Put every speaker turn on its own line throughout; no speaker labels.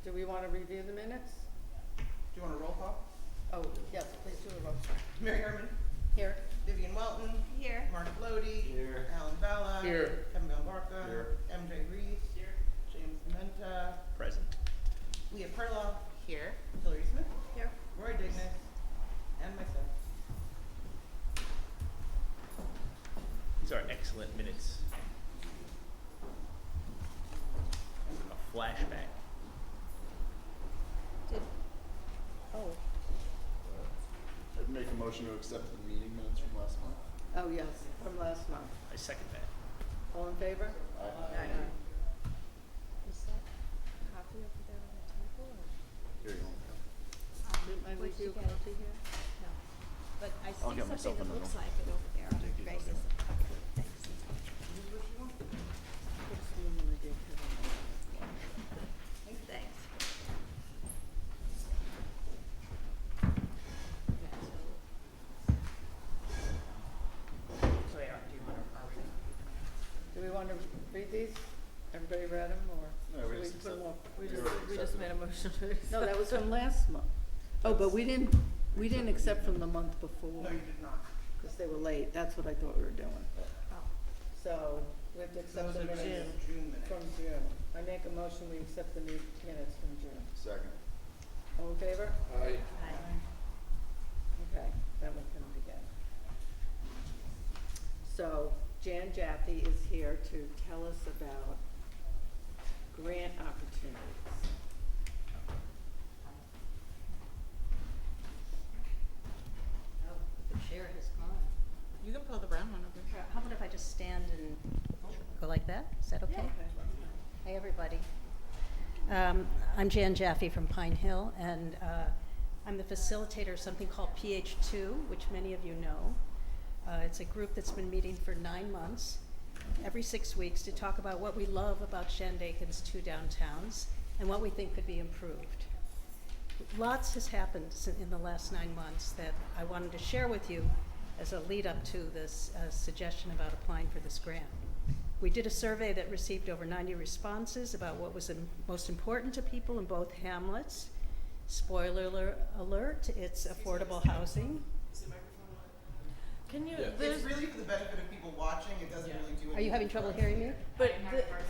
Do we want to review the minutes?
Do you want a roll call?
Oh, yes, please do a roll call.
Mary Harmon.
Here.
Vivian Welton.
Here.
Mark Lodi.
Here.
Alan Bella.
Here.
Kevin Belbarca.
Here.
MJ Reese. Here. James Menta.
Present.
Leah Perloff.
Here.
Hillary Smith.
Here.
Roy Dignas. And myself.
These are excellent minutes. A flashback.
Oh,
I'd make a motion to accept the meeting minutes from last month.
oh, yes, from last month.
I second that.
All in favor?
Aye.
Is that copy over there on the table? Or?
Here you go.
Didn't I
Would
leave you a
you get it?
copy here?
No. But I
I'll
see
get myself
something that
another
looks
one.
like it over there.
Take these,
Grace
I'll
is,
get
okay, thanks.
Who's what you want?
It's the one I gave to them.
Thanks.
So yeah, do you want to, are we?
Do we want to read these? Everybody read them, or?
No, we
should
just
put them
accept-
up?
we just
made a motion to.
No, that was from last month. Oh, but we didn't accept from the month before,
No, you did not.
because they were late. That's what I thought we were doing.
Oh.
So, we have to accept
Those
the
are
minutes
June minutes.
from June. I make a motion, we accept the minutes from June.
Second.
All in favor?
Aye.
Okay, that one can begin. So Jan Jaffe is here to tell us about grant opportunities.
Oh, the chair has gone.
You can pull the brown one over.
How about if I just stand and go like that? Is that okay? Hey, everybody. I'm Jan Jaffe from Pine Hill, and I'm the facilitator of something called PH2, which many of you know. It's a group that's been meeting for 9 months, every 6 weeks, to talk about what we love about Shandaken's 2 downtowns and what we think could be improved. Lots has happened in the last 9 months that I wanted to share with you as a lead up to this suggestion about applying for this grant. We did a survey that received over 90 responses about what was most important to people in both hamlets. Spoiler alert, it's affordable housing.
Can you,
Yeah.
It's really for the benefit of people watching. It doesn't really do anything.
Are you having trouble hearing me?
but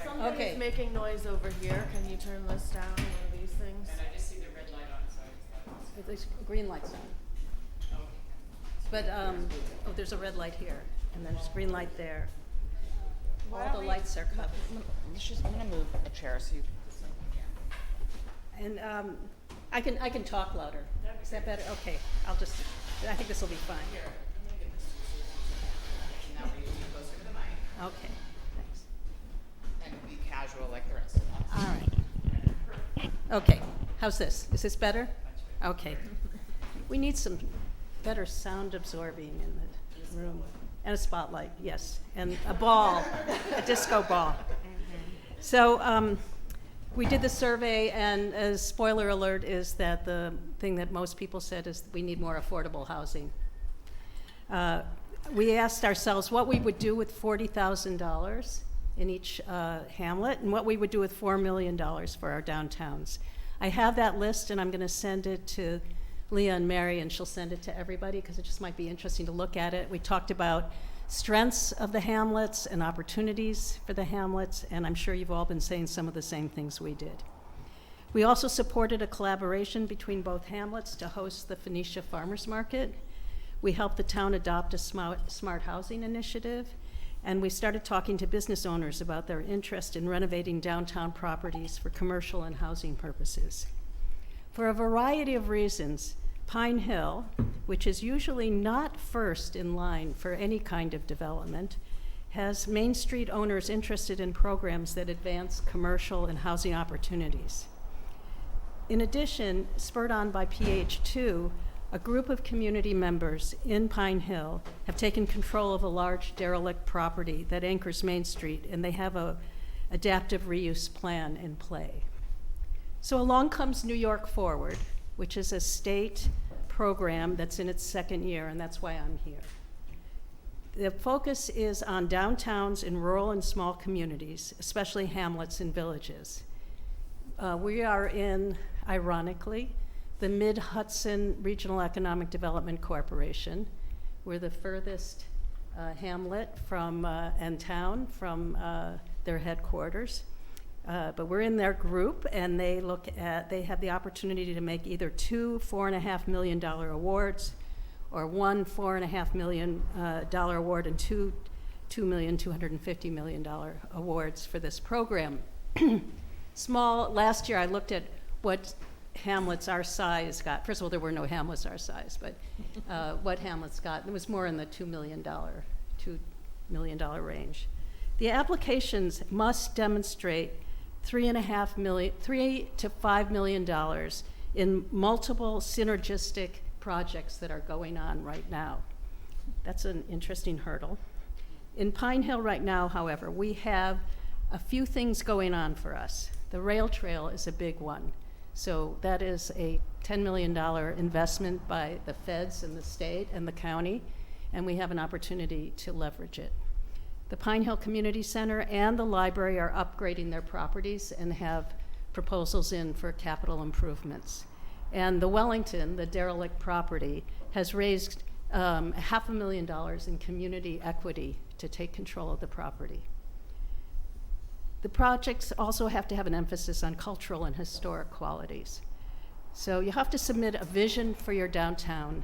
something
Okay.
is making noise over here. Can you turn this down, one of these things?
And I just see the red light on, so it's
There's green lights on. But, there's a red light here, and then there's a green light there.
Why
All
don't
the
we-
lights are covered.
I'm gonna move a chair so you.
And I can talk louder. Is that better? Okay, I think this will be fine.
Here, I'm gonna get this to you so you can, and that way you'll be closer to the mic
Okay, thanks.
and be casual like the rest of us.
All right. Okay, how's this? Is this better? Okay. We need some better sound absorbing in the room. And a spotlight, yes. And a ball, a disco ball. So we did the survey, and a spoiler alert is that the thing that most people said is we need more affordable housing. We asked ourselves what we would do with $40,000 in each hamlet and what we would do with $4 million for our downtowns. I have that list, and I'm going to send it to Leah and Mary, and she'll send it to everybody because it just might be interesting to look at it. We talked about strengths of the hamlets and opportunities for the hamlets, and I'm sure you've all been saying some of the same things we did. We also supported a collaboration between both hamlets to host the Phoenicia Farmers Market. We helped the town adopt a smart housing initiative, and we started talking to business owners about their interest in renovating downtown properties for commercial and housing purposes. For a variety of reasons, Pine Hill, which is usually not first in line for any kind of development, has Main Street owners interested in programs that advance commercial and housing opportunities. In addition, spurred on by PH2, a group of community members in Pine Hill have taken control of a large derelict property that anchors Main Street, and they have an adaptive reuse plan in play. So along comes New York Forward, which is a state program that's in its 2nd year, and that's why I'm here. The focus is on downtowns in rural and small communities, especially hamlets and villages. we are in, ironically, the Mid-Hudson Regional Economic Development Corporation. We're the furthest hamlet from, and town from their headquarters. But we're in their group, and they have the opportunity to make either two $4.5 million awards, or one $4.5 million award and two $2.25 million awards for this program. Last year I looked at what hamlets our size got. First of all, there were no hamlets our size, but what hamlets got, it was more in the $2 million range. The applications must demonstrate $3 to $5 million in multiple synergistic projects that are going on right now. That's an interesting hurdle. In Pine Hill right now, however, we have a few things going on for us. The rail trail is a big one. So that is a $10 million investment by the feds and the state and the county, and we have an opportunity to leverage it. The Pine Hill Community Center and the library are upgrading their properties and have proposals in for capital improvements. And the Wellington, the derelict property, has raised $500,000 in community equity to take control of the property. The projects also have to have an emphasis on cultural and historic qualities. So you have to submit a vision for your downtown,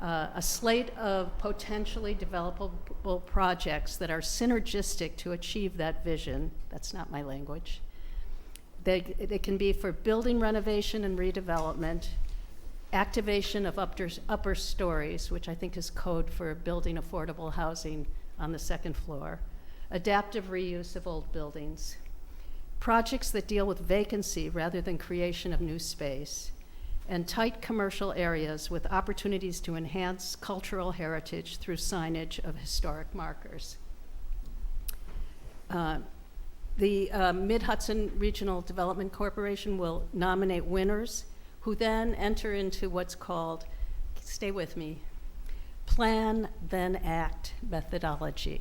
a slate of potentially developable projects that are synergistic to achieve that vision. That's not my language. They can be for building renovation and redevelopment, activation of upper stories, which I think is code for building affordable housing on the second floor, adaptive reuse of old buildings, projects that deal with vacancy rather than creation of new space, and tight commercial areas with opportunities to enhance cultural heritage through signage of historic markers. The Mid-Hudson Regional Development Corporation will nominate winners who then enter into what's called, stay with me, plan, then act methodology.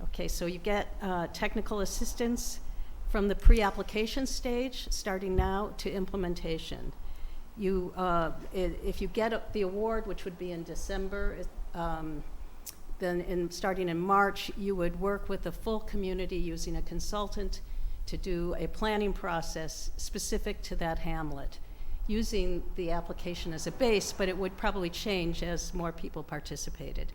Okay, so you get technical assistance from the pre-application stage, starting now, to implementation. If you get the award, which would be in December, then starting in March, you would work with the full community using a consultant to do a planning process specific to that hamlet, using the application as a base, but it would probably change as more people participated.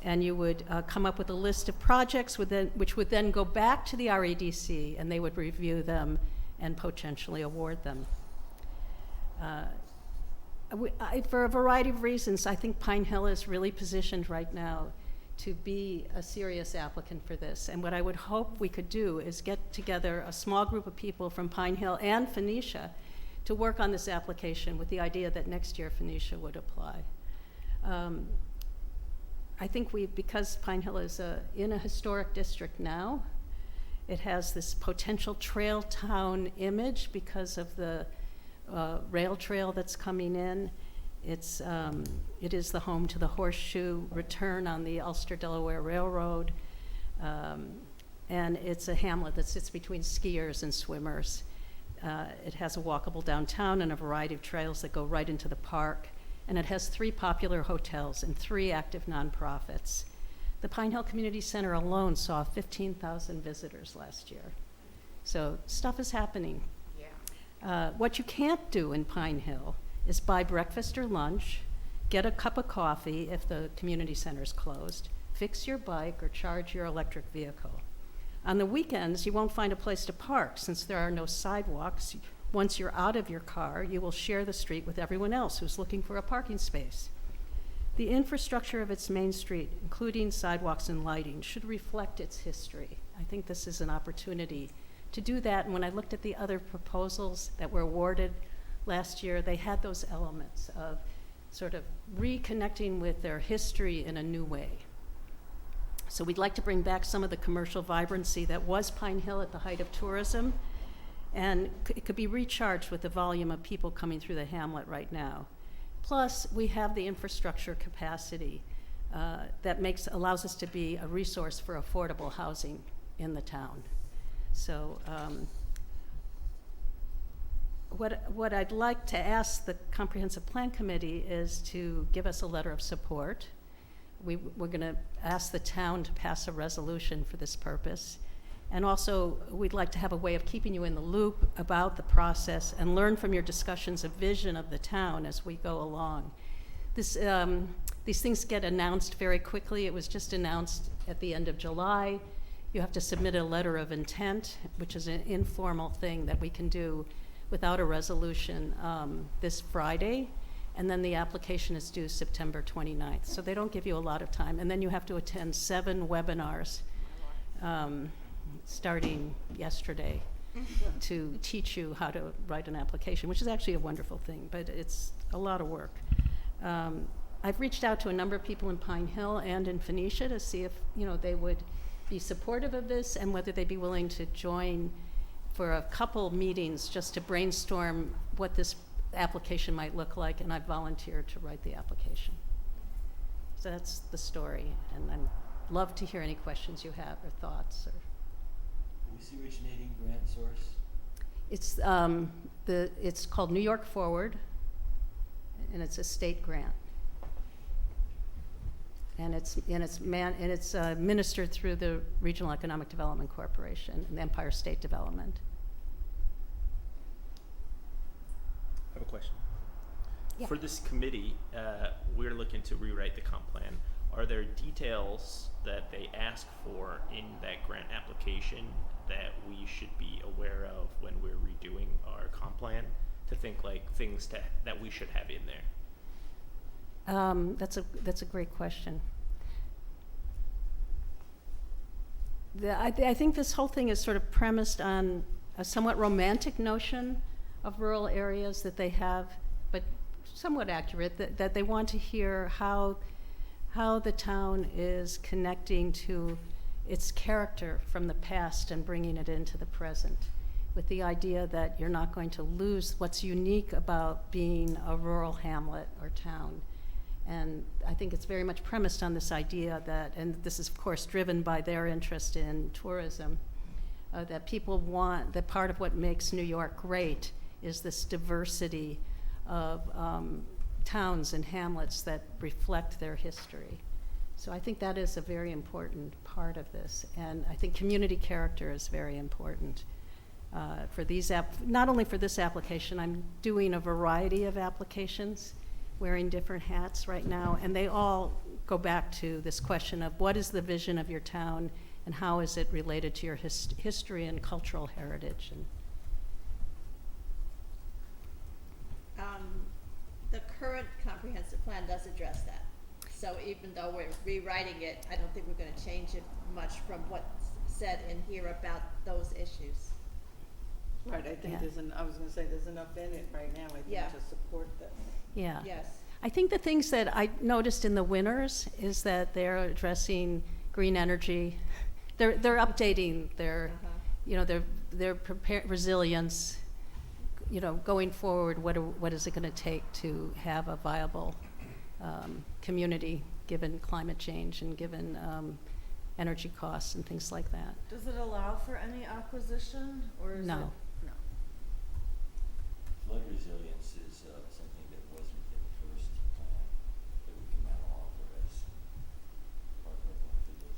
And you would come up with a list of projects which would then go back to the REDC, and they would review them and potentially award them. For a variety of reasons, I think Pine Hill is really positioned right now to be a serious applicant for this. And what I would hope we could do is get together a small group of people from Pine Hill and Phoenicia to work on this application with the idea that next year Phoenicia would apply. I think because Pine Hill is in a historic district now, it has this potential trail town image because of the rail trail that's coming in. It is the home to the horseshoe return on the Ulster-Delaware Railroad, and it's a hamlet that sits between skiers and swimmers. It has a walkable downtown and a variety of trails that go right into the park, and it has 3 popular hotels and 3 active nonprofits. The Pine Hill Community Center alone saw 15,000 visitors last year. So stuff is happening.
Yeah.
What you can't do in Pine Hill is buy breakfast or lunch, get a cup of coffee if the community center is closed, fix your bike, or charge your electric vehicle. On the weekends, you won't find a place to park since there are no sidewalks. Once you're out of your car, you will share the street with everyone else who's looking for a parking space. The infrastructure of its main street, including sidewalks and lighting, should reflect its history. I think this is an opportunity to do that, and when I looked at the other proposals that were awarded last year, they had those elements of sort of reconnecting with their history in a new way. So we'd like to bring back some of the commercial vibrancy that was Pine Hill at the height of tourism, and it could be recharged with the volume of people coming through the hamlet right now. Plus, we have the infrastructure capacity that allows us to be a resource for affordable housing in the town. So what I'd like to ask the Comprehensive Plan Committee is to give us a letter of support. We're going to ask the town to pass a resolution for this purpose. And also, we'd like to have a way of keeping you in the loop about the process and learn from your discussions of vision of the town as we go along. These things get announced very quickly. It was just announced at the end of July. You have to submit a letter of intent, which is an informal thing that we can do without a resolution this Friday. And then the application is due September 29th. So they don't give you a lot of time. And then you have to attend 7 webinars starting yesterday to teach you how to write an application, which is actually a wonderful thing, but it's a lot of work. I've reached out to a number of people in Pine Hill and in Phoenicia to see if, they would be supportive of this and whether they'd be willing to join for a couple meetings just to brainstorm what this application might look like, and I've volunteered to write the application. So that's the story, and I'd love to hear any questions you have or thoughts. Or
Who's the originating grant source?
it's called New York Forward, and it's a state grant. And it's ministered through the Regional Economic Development Corporation and the Empire State Development.
I have a question.
Yeah.
For this committee, we're looking to rewrite the comp plan. Are there details that they ask for in that grant application that we should be aware of when we're redoing our comp plan, to think like things that we should have in there?
That's a great question. I think this whole thing is sort of premised on a somewhat romantic notion of rural areas that they have, but somewhat accurate, that they want to hear how the town is connecting to its character from the past and bringing it into the present, with the idea that you're not going to lose what's unique about being a rural hamlet or town. And I think it's very much premised on this idea that, and this is of course driven by their interest in tourism, that people want, that part of what makes New York great is this diversity of towns and hamlets that reflect their history. So I think that is a very important part of this. And I think community character is very important for these, not only for this application. I'm doing a variety of applications, wearing different hats right now, and they all go back to this question of what is the vision of your town and how is it related to your history and cultural heritage. And
the current comprehensive plan does address that. So even though we're rewriting it, I don't think we're gonna change it much from what's said in here about those issues.
Right, I think
Yeah.
I was gonna say, there's enough in it right now, I think,
Yeah.
to support this.
yeah.
Yes.
I think the things that I noticed in the winners is that they're addressing green energy. They're updating their, their resilience, going forward, what is it gonna take to have a viable community, given climate change and given energy costs and things like that.
Does it allow for any acquisition, or is it?
No.
No.
Flood resilience is something that wasn't in the first plan that we can now offer as part of our plan for this.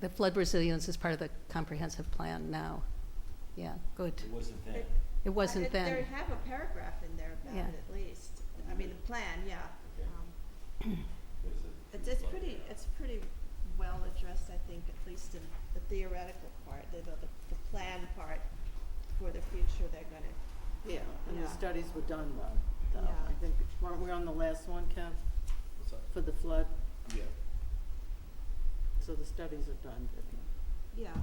The flood resilience is part of the comprehensive plan now. Yeah, good.
It wasn't then.
It wasn't then.
They have a paragraph in there about
Yeah.
it at least. I mean, the plan, yeah.
Okay. There's a
It's
flood
pretty,
there.
it's pretty well addressed, I think, at least in the theoretical part, the plan part for the future they're gonna.
Yeah, and the
Yeah.
studies were done though.
Yeah.
I think, weren't we on the last one, Kev,
What's that?
for the flood?
Yeah.
So the studies are done, didn't they?
Yeah.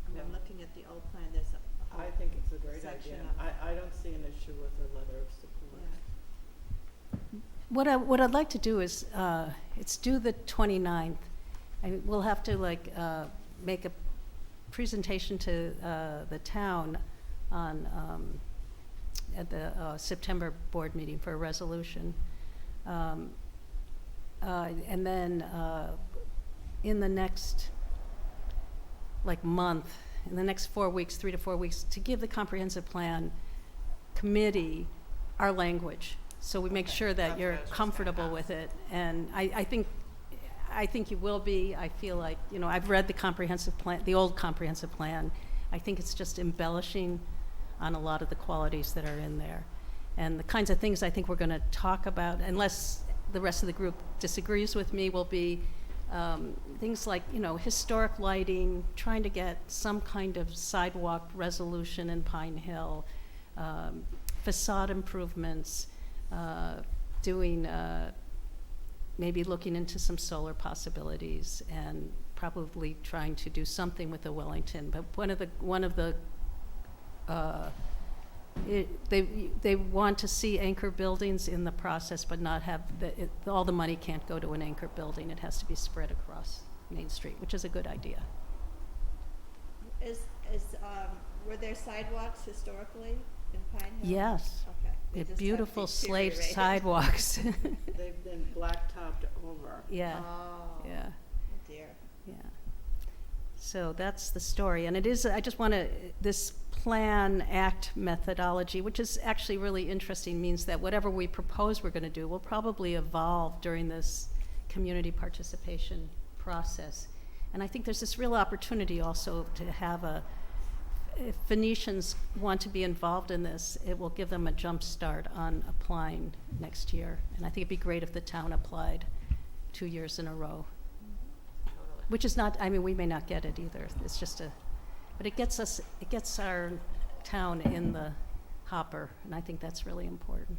I mean, I'm looking at the old plan, there's a whole.
I think it's a great
section
idea.
of it.
I don't see an issue with a letter of support.
Yeah.
What I'd like to do is, it's due the 29th. We'll have to make a presentation to the town on at the September board meeting for a resolution. And then in the next month, in the next 4 weeks, 3 to 4 weeks, to give the comprehensive plan committee our language. So we make
Okay,
sure that
that's
you're
what I was just gonna
comfortable
ask.
with it. And I think you will be. I feel like, I've read the comprehensive plan, the old comprehensive plan. I think it's just embellishing on a lot of the qualities that are in there. And the kinds of things I think we're going to talk about, unless the rest of the group disagrees with me, will be things like, historic lighting, trying to get some kind of sidewalk resolution in Pine Hill, facade improvements, doing, maybe looking into some solar possibilities, and probably trying to do something with the Wellington. But one of the they want to see anchor buildings in the process, but not have all the money can't go to an anchor building. It has to be spread across Main Street, which is a good idea.
Were there sidewalks historically in Pine Hill?
Yes.
Okay. They just have
Beautiful slate
deteriorated.
sidewalks.
They've been blacktopped over.
Yeah,
Oh.
yeah,
Oh, dear.
yeah. So that's the story. And it is, I just want to, this plan act methodology, which is actually really interesting, means that whatever we propose we're going to do will probably evolve during this community participation process. And I think there's this real opportunity also to have if Phoenicians want to be involved in this, it will give them a jump start on applying next year. And I think it'd be great if the town applied 2 years in a row.
Totally.
Which is not, we may not get it either. It's just but it gets our town in the hopper, and I think that's really important.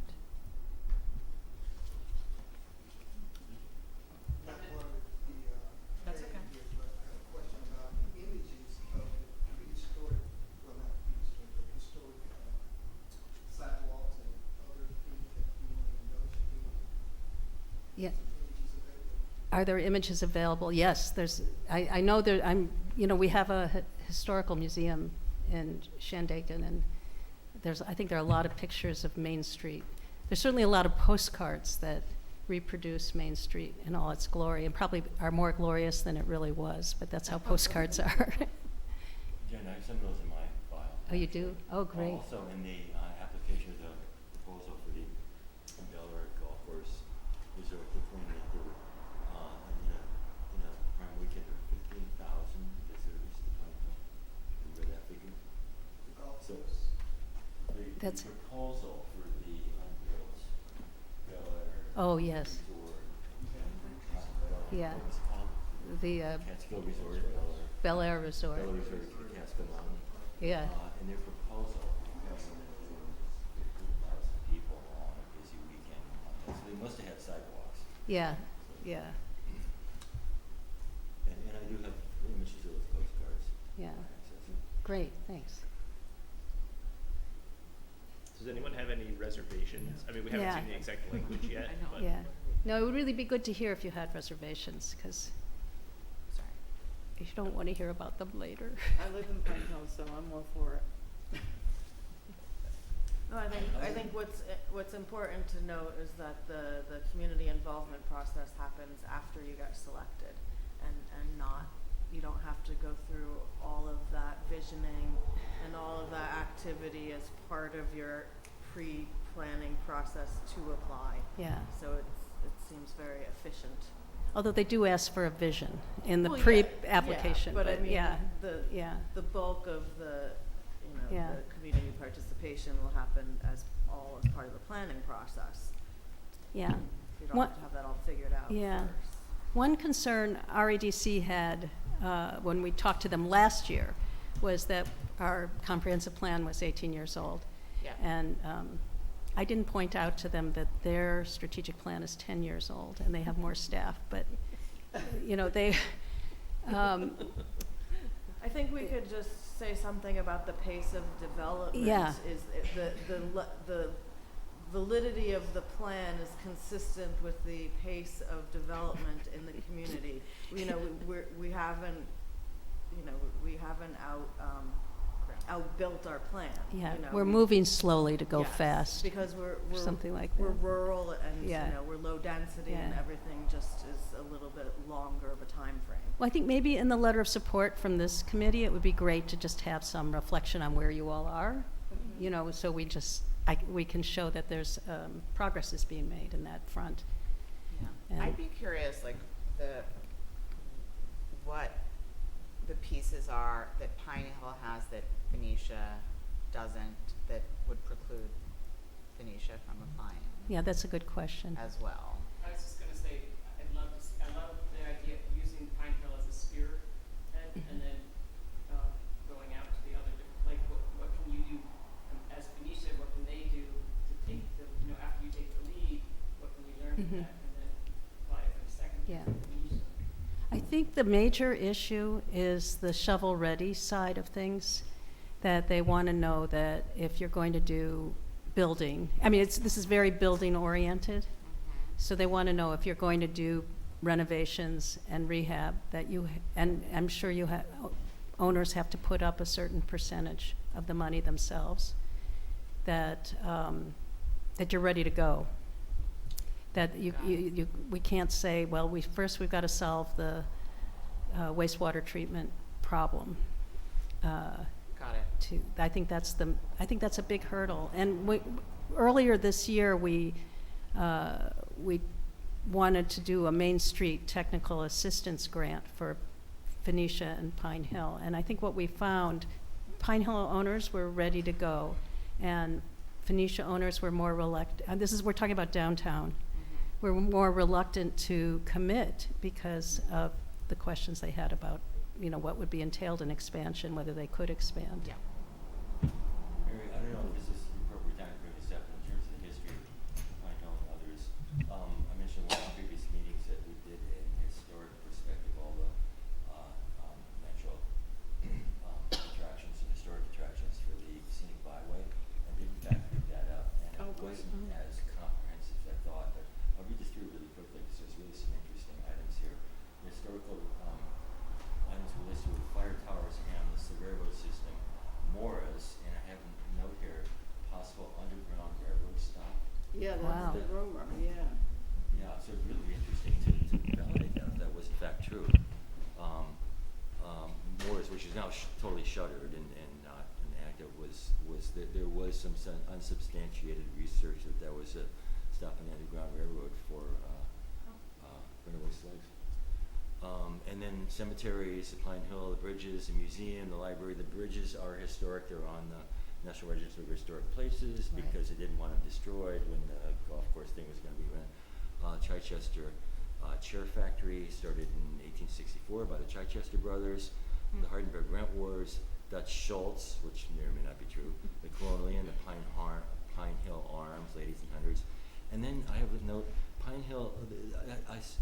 That's okay.
I have a question about the images of the historic, well, not the historic, but historic sidewalks and other things that you want to embellish it with.
Yeah.
Images available.
Are there images available? Yes, I know we have a historical museum in Shandaken, and I think there are a lot of pictures of Main Street. There's certainly a lot of postcards that reproduce Main Street in all its glory, and probably are more glorious than it really was, but that's how postcards are.
Jen, I have some of those in my file.
Oh, you do?
actually.
Oh, great.
Also in the application of the proposal for the Bel Air Golf Course Resort, they're pointing out there were, in a prime weekend, there were 15,000 visitors to Pine Hill. Remember that figure?
The golf
So,
course.
the
That's-
proposal for the unbuilt Bel Air
Oh, yes.
Resort.
Yeah.
What was it called?
The
Catskill Resort,
Bel Air Resort.
Bel Air Resort to Catskill Mountain.
Yeah.
And their proposal was to do 15,000 people on a busy weekend. So they must have had sidewalks.
Yeah, yeah,
And I do have images of those postcards.
yeah.
Access.
Great, thanks.
Does anyone have any reservations? I mean, we haven't
Yeah.
seen the exact language yet,
I know.
but
Yeah. No, it would really be good to hear if you had reservations, because
Sorry.
you don't want to hear about them later.
I live in Pine Hill, so I'm all for it.
No, I think what's important to note is that the community involvement process happens after you get selected, and not, you don't have to go through all of that visioning and all of that activity as part of your pre-planning process to apply.
Yeah,
So it seems very efficient.
although they do ask for a vision in the
Well, yeah,
pre-application,
but I
but
mean,
yeah,
the
yeah,
bulk of the
Yeah.
the community participation will happen as part of the planning process.
yeah.
You don't
What-
have to have that all figured out
Yeah.
first.
One concern REDC had when we talked to them last year was that our comprehensive plan was 18 years old.
Yeah.
And I didn't point out to them that their strategic plan is 10 years old and they have more staff, but, they,
I think we could just say something about the pace of development.
Yeah.
Is the validity of the plan is consistent with the pace of development in the community. We haven't, we haven't outbuilt our plan,
Yeah,
you know.
we're moving slowly to go
Yes,
fast.
because we're
something like
we're
that.
rural and,
Yeah.
you know, we're low density and
Yeah.
everything just is a little bit longer of a time frame.
Well, I think maybe in the letter of support from this committee, it would be great to just have some reflection on where you all are, you know, so we can show that there's progress is being made in that front.
Yeah.
And-
I'd be curious, like, what the pieces are that Pine Hill has that Phoenicia doesn't, that would preclude Phoenicia from applying
Yeah, that's a good question.
as well.
I was just gonna say, I love the idea of using Pine Hill as a spearhead and then, going out to the other, like, what can you do as Phoenicia, what can they do to take the, you know, after you take the lead, what can you learn from
Mhm.
that and then apply it for the second
Yeah.
for Phoenicia?
I think the major issue is the shovel-ready side of things, that they want to know that if you're going to do building, I mean, this is very building-oriented, so they want to know if you're going to do renovations and rehab, that and I'm sure owners have to put up a certain percentage of the money themselves, that you're ready to go. That we can't say, well, we've got to solve the wastewater treatment problem.
Got it.
I think that's a big hurdle. And earlier this year, we wanted to do a Main Street technical assistance grant for Phoenicia and Pine Hill. And I think what we found, Pine Hill owners were ready to go, and Phoenicia owners were more reluctant. And we're talking about downtown. Were more reluctant to commit because of the questions they had about, you know, what would be entailed in expansion, whether they could expand.
Yeah.
Mary, I don't know if this is the appropriate time to bring this up, but in terms of the history of Pine Hill and others, I mentioned one of the previous meetings that we did an historic perspective, all the natural attractions and historic attractions for the scenic byway, and did in fact pick that up, and
Oh,
it
great.
wasn't as comprehensive as I thought, but I'll read this through really quickly because there's really some interesting items here. The historical items were listed with fire towers, hamlets, the railroad system, moras, and I have a note here, possible underground railroad stop.
Yeah,
Wow.
that's the rumor, yeah.
Yeah, so it'd really be interesting to validate that if that was in fact true. Moras, which is now totally shuttered and not inactive, was that there was some unsubstantiated research that there was a stop on the Underground Railroad for runaway slaves. And then cemeteries, the Pine Hill, the bridges, the museum, the library. The bridges are historic. They're on the National Register of Historic Places
Right.
because they didn't want them destroyed when the golf course thing was going to be run. Chichester Chair Factory started in 1864 by the Chichester brothers. The Hardenberg Rent Wars, Dutch Schultz, which may or may not be true, the Colonial, the Pine Hill Arms, late 1800s. And then I have a note, Pine Hill,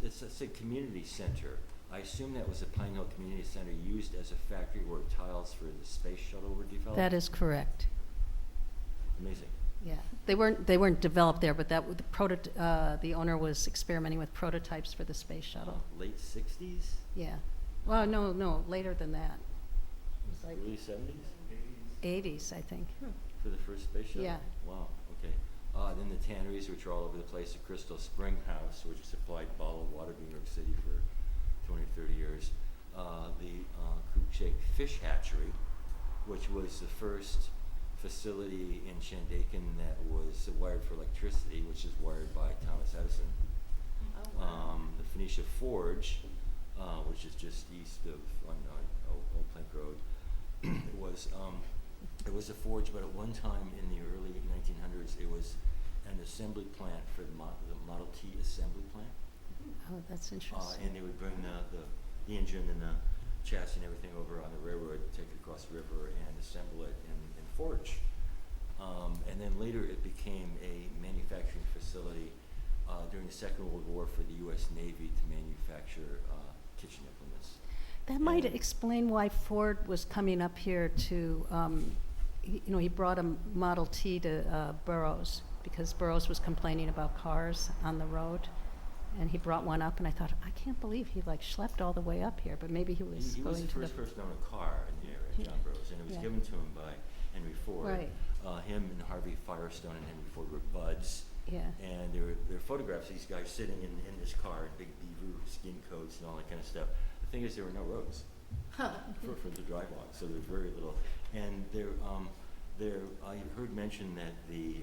it said community center. I assume that was a Pine Hill Community Center used as a factory where tiles for the space shuttle were developed?
That is correct.
Amazing.
Yeah, they weren't developed there, but the owner was experimenting with prototypes for the space shuttle.
Late 60s?
Yeah. Well, no, later than that. It was like
Early 70s?
80s, I think.
For the first space shuttle?
Yeah.
Wow, okay. Then the tanneries, which are all over the place, the Crystal Spring House, which supplied bottled water to New York City for 20 or 30 years. The Cruikshank Fish Hatchery, which was the first facility in Shandaken that was wired for electricity, which is wired by Thomas Edison. The Phoenicia Forge, which is just east of on Old Plank Road, it was a forge, but at one time in the early 1900s, it was an assembly plant for the Model T assembly plant.
Oh, that's interesting.
And they would bring the engine and the chassis and everything over on the railroad, take it across the river and assemble it in forge. And then later it became a manufacturing facility during the Second World War for the U.S. Navy to manufacture kitchen implements.
That might explain why Ford was coming up here to, he brought a Model T to Burroughs because Burroughs was complaining about cars on the road. And he brought one up, and I thought, I can't believe he schlepped all the way up here, but maybe he was
He
going
was the
to
first person to own a car in the area. John Burroughs, and it was
Yeah.
given to him by Henry Ford.
Right.
Him and Harvey Firestone and Henry Ford were buds.
Yeah.
And there were photographs of these guys sitting in this car in big beaver skin coats and all that kind of stuff. The thing is, there were no roads for the drive along, so there's very little. And I heard mention that the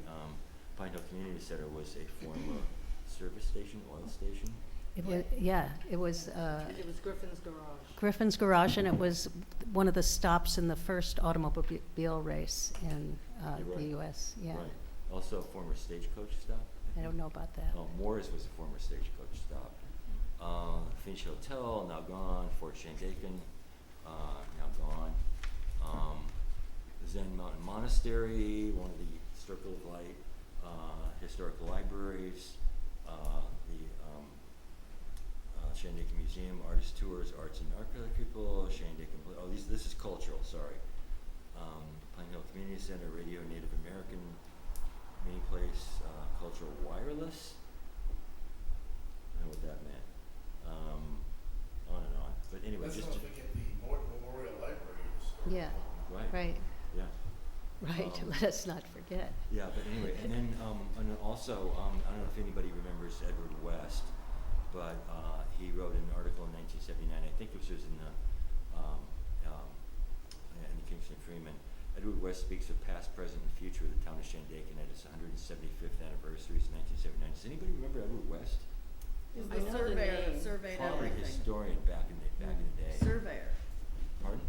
Pine Hill Community Center was a former service station, oil station.
It was, yeah, it was,
It was Griffin's Garage.
Griffin's Garage, and it was one of the stops in the first automobile race in
You're
the
right.
US, yeah.
Right. Also a former stagecoach stop.
I don't know about that.
Oh, Moore's was a former stagecoach stop. Phoenicia Hotel, now gone. Fort Shandaken, now gone. Zen Mountain Monastery, one of the Circle of Light, historical libraries, the Shandaken Museum, artist tours, arts and architectural, Shandaken, this is cultural, sorry. Pine Hill Community Center, Radio Native American, Main Place, Cultural Wireless. I don't know what that meant. On and on. But anyway,
Let's
just
not
to,
forget the Memorial Library.
Yeah,
right.
right,
Yeah.
right, let us not forget.
Yeah, but anyway, and then also, I don't know if anybody remembers Edward West, but he wrote an article in 1979. I think this was in the Kingston Freeman. Edward West speaks of past, present, and future of the town of Shandaken at its 175th anniversary since 1979. Does anybody remember Edward West?
He's
I
the
know the
surveyor
name.
that surveyed
Probably
everything.
historian back in the day.
Surveyor.
Pardon?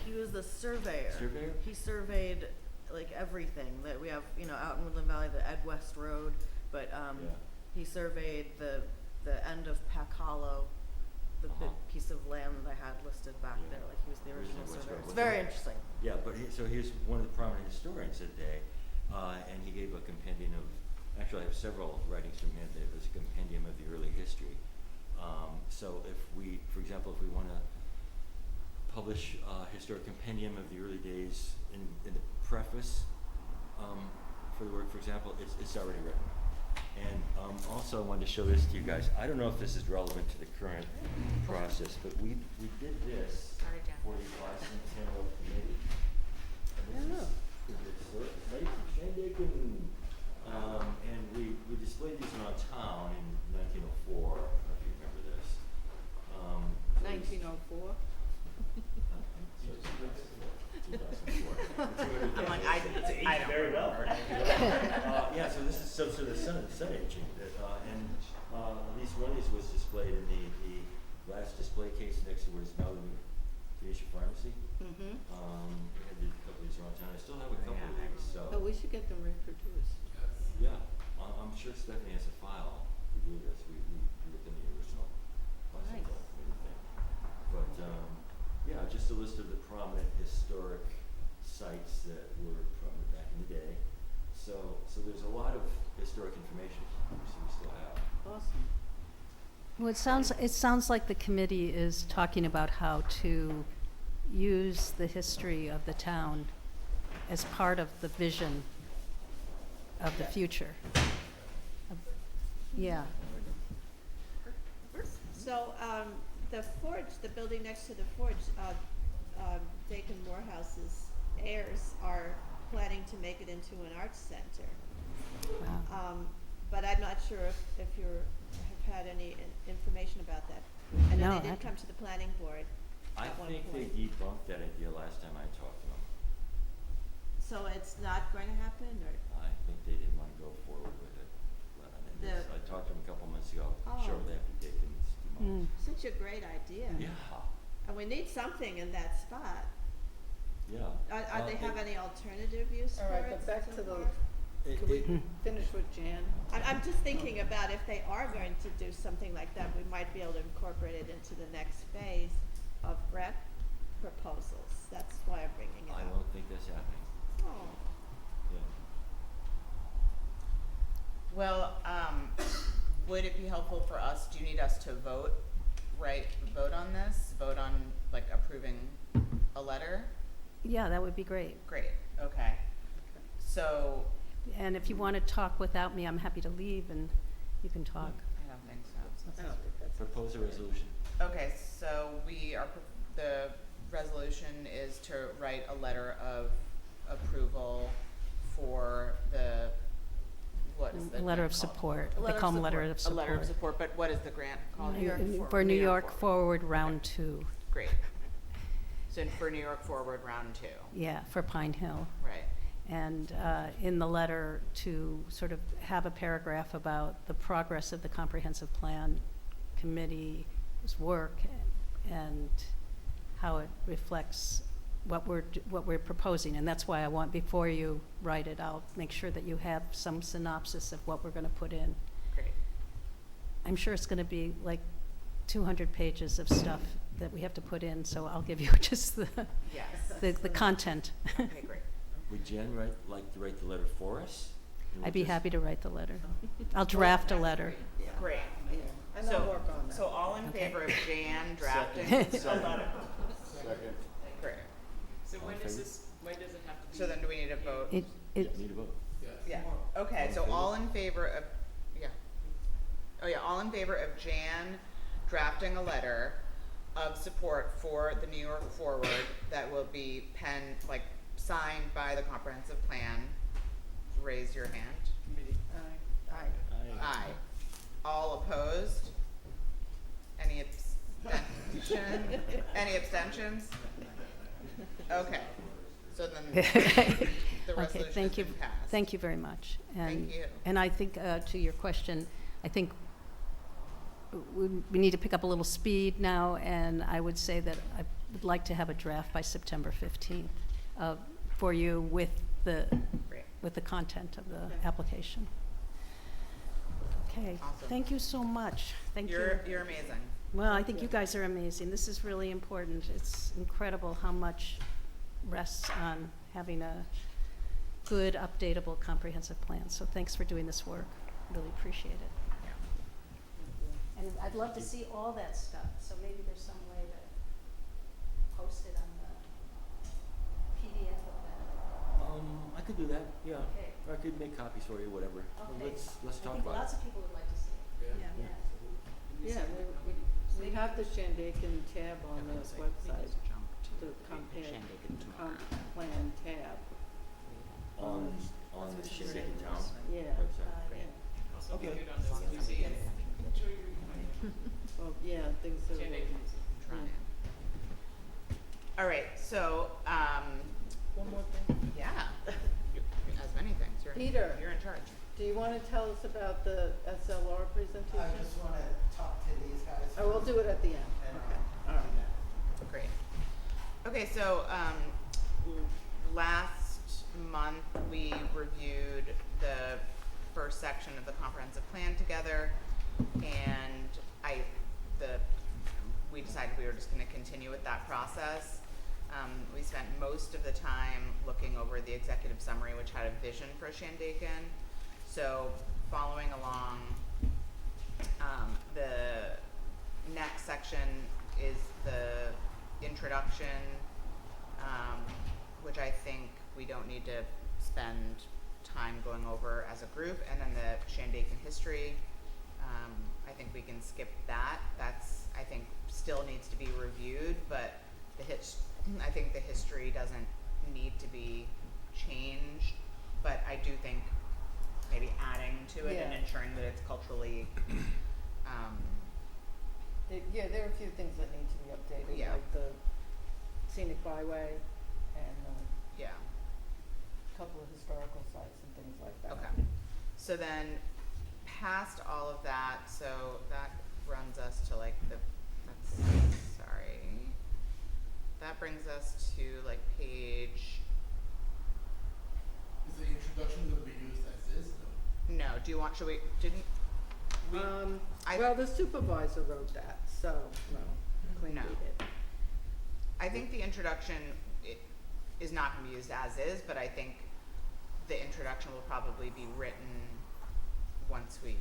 He was the surveyor.
Surveyor?
He surveyed like everything that we have, out in Woodland Valley, the Ed West Road, but
Yeah.
he surveyed the end of Pack Hollow, the piece of land that I had listed back
Yeah.
there, like he was the original
West
surveyor.
Road.
It's very interesting.
Yeah, but so here's one of the prominent historians that day, and he gave a compendium of, actually I have several writings from him, that was a compendium of the early history. So if we, for example, if we want to publish a historic compendium of the early days in the preface for the work, for example, it's already written. And also I wanted to show this to you guys. I don't know if this is relevant to the current process, but we did this
Sorry, Jen.
for the bicentennial committee. And this is for the historic site of Shandaken. And we displayed these around town in 1904. I don't know if you remember this.
1904.
2004.
I'm like, I don't
Very well.
remember.
Yeah, so this is so the sun aging, and at least one of these was displayed in the glass display case next to where it's now the Phoenicia Pharmacy.
Mm-hmm.
We had a couple of these around town. I still have a couple of
Yeah.
these, so.
But we should get them reproduced.
Yeah, I'm sure Stephanie has a file to do this. We looked in the original bicycle and everything. But, yeah, just a list of the prominent historic sites that were prominent back in the day. So there's a lot of historic information we still have.
Awesome.
Well, it sounds like the committee is talking about how to use the history of the town as part of the vision of the future. Yeah,
So, the forge, the building next to the forge, Dakin Morehouse's heirs are planning to make it into an arts center.
wow.
But I'm not sure if you have had any information about that. I know
No,
they
I
did come to the planning board
I
at one
think they
point.
debunked that idea last time I talked to them.
So it's not going to happen, or?
I think they didn't want to go forward with it. But I mean, I talked to them a couple months ago. Sure,
Oh.
they have to take it.
Mm.
Such a great idea.
Yeah,
And we need something in that spot.
yeah.
Are they have any alternative use for
All right,
it
but back
so
to the,
far?
can we finish with Jan?
I'm just thinking about if they are going to do something like that, we might be able to incorporate it into the next phase of grant proposals. That's why I'm bringing it
I
up.
don't think that's happening.
Oh.
Yeah.
Well, would it be helpful for us, do you need us to vote on this? Vote on, like, approving a letter?
Yeah, that would be great.
Great, okay. So,
And if you want to talk without me, I'm happy to leave and you can talk.
I don't think so.
I don't think that's.
Propose a resolution.
Okay, so we are, the resolution is to write a letter of approval for the, what is the
A letter
grant
of
called?
support,
A
the
letter of
Comm letter
support.
of
A
support.
letter of support, but what is the grant called?
New York Forward.
For New
New York
York Forward Round 2,
Great. So for New York Forward Round 2,
yeah, for Pine Hill.
right?
And in the letter to sort of have a paragraph about the progress of the comprehensive plan committee's work and how it reflects what we're proposing. And that's why I want, before you write it, I'll make sure that you have some synopsis of what we're gonna put in.
Great.
I'm sure it's gonna be like 200 pages of stuff that we have to put in, so I'll give you just
Yes.
the content.
Okay, great.
Would Jen like to write the letter for us? And
I'd
we'll
be
just-
happy to write the letter. I'll draft a letter.
Great.
Yeah, and I'll work on that.
So all in
Okay.
favor of Jan drafting
Second.
a
Second.
letter?
Second.
Great.
So
All
when
in
does
favor?
this, when does it have to be?
So then do we need a vote?
It,
Yeah,
it,
need a vote.
Yeah, okay, so all in favor of, yeah. Oh yeah, all in favor of Jan drafting a letter of support for the New York Forward that will be signed by the comprehensive plan, raise your hand.
Committee.
Aye.
Aye. All opposed? Any abstention? Any abstentions? Okay, so then the
okay,
resolution has
thank you,
been passed.
thank you very much.
Thank you.
And I think, to your question, I think we need to pick up a little speed now, and I would say that I would like to have a draft by September 15th for you with the
Great.
content of the
Okay.
application. Okay,
Awesome.
thank you so much. Thank you.
You're amazing.
Well, I think you guys are amazing. This is really important. It's incredible how much rests on having a good, updatable, comprehensive plan. So thanks for doing this work. Really appreciate it. And I'd love to see all that stuff, so maybe there's some way to post it on the PDF of that.
I could do that, yeah.
Okay.
Or I could make copies for you, whatever. Well,
Okay.
let's
I
talk
think
about
lots
it.
of people would like to see it.
Yeah.
Yeah, we have the Shandaken tab on the website, the comp plan tab.
On the Shandaken Town
Yeah.
website.
Yeah.
Also be
Okay.
good on the CPC and enjoy your
Well, yeah, things are.
Shandaken.
Trying. All right, so,
One more thing.
yeah, as many things,
Peter.
you're in charge.
Do you wanna tell us about the SLR presentation?
I just wanna talk to these guys.
Oh, we'll do it at the end.
And,
Okay, all right.
Great. Okay, so, last month, we reviewed the first section of the comprehensive plan together, and we decided we were just gonna continue with that process. We spent most of the time looking over the executive summary, which had a vision for Shandaken. So, following along, the next section is the introduction, which I think we don't need to spend time going over as a group, and then the Shandaken history. I think we can skip that. That's, I think, still needs to be reviewed, but I think the history doesn't need to be changed, but I do think maybe adding to it and
Yeah.
ensuring that it's culturally,
Yeah, there are a few things that need to be updated,
Yeah.
like the scenic byway and
yeah.
a couple of historical sites and things like that.
Okay. So then, past all of that, so that runs us to like that brings us to like page,
Is the introduction gonna be used as is though?
no, didn't we,
Well, the supervisor wrote that, so, no, Queen
No.
did it.
I think the introduction is not gonna be used as is, but I think the introduction will probably be written once we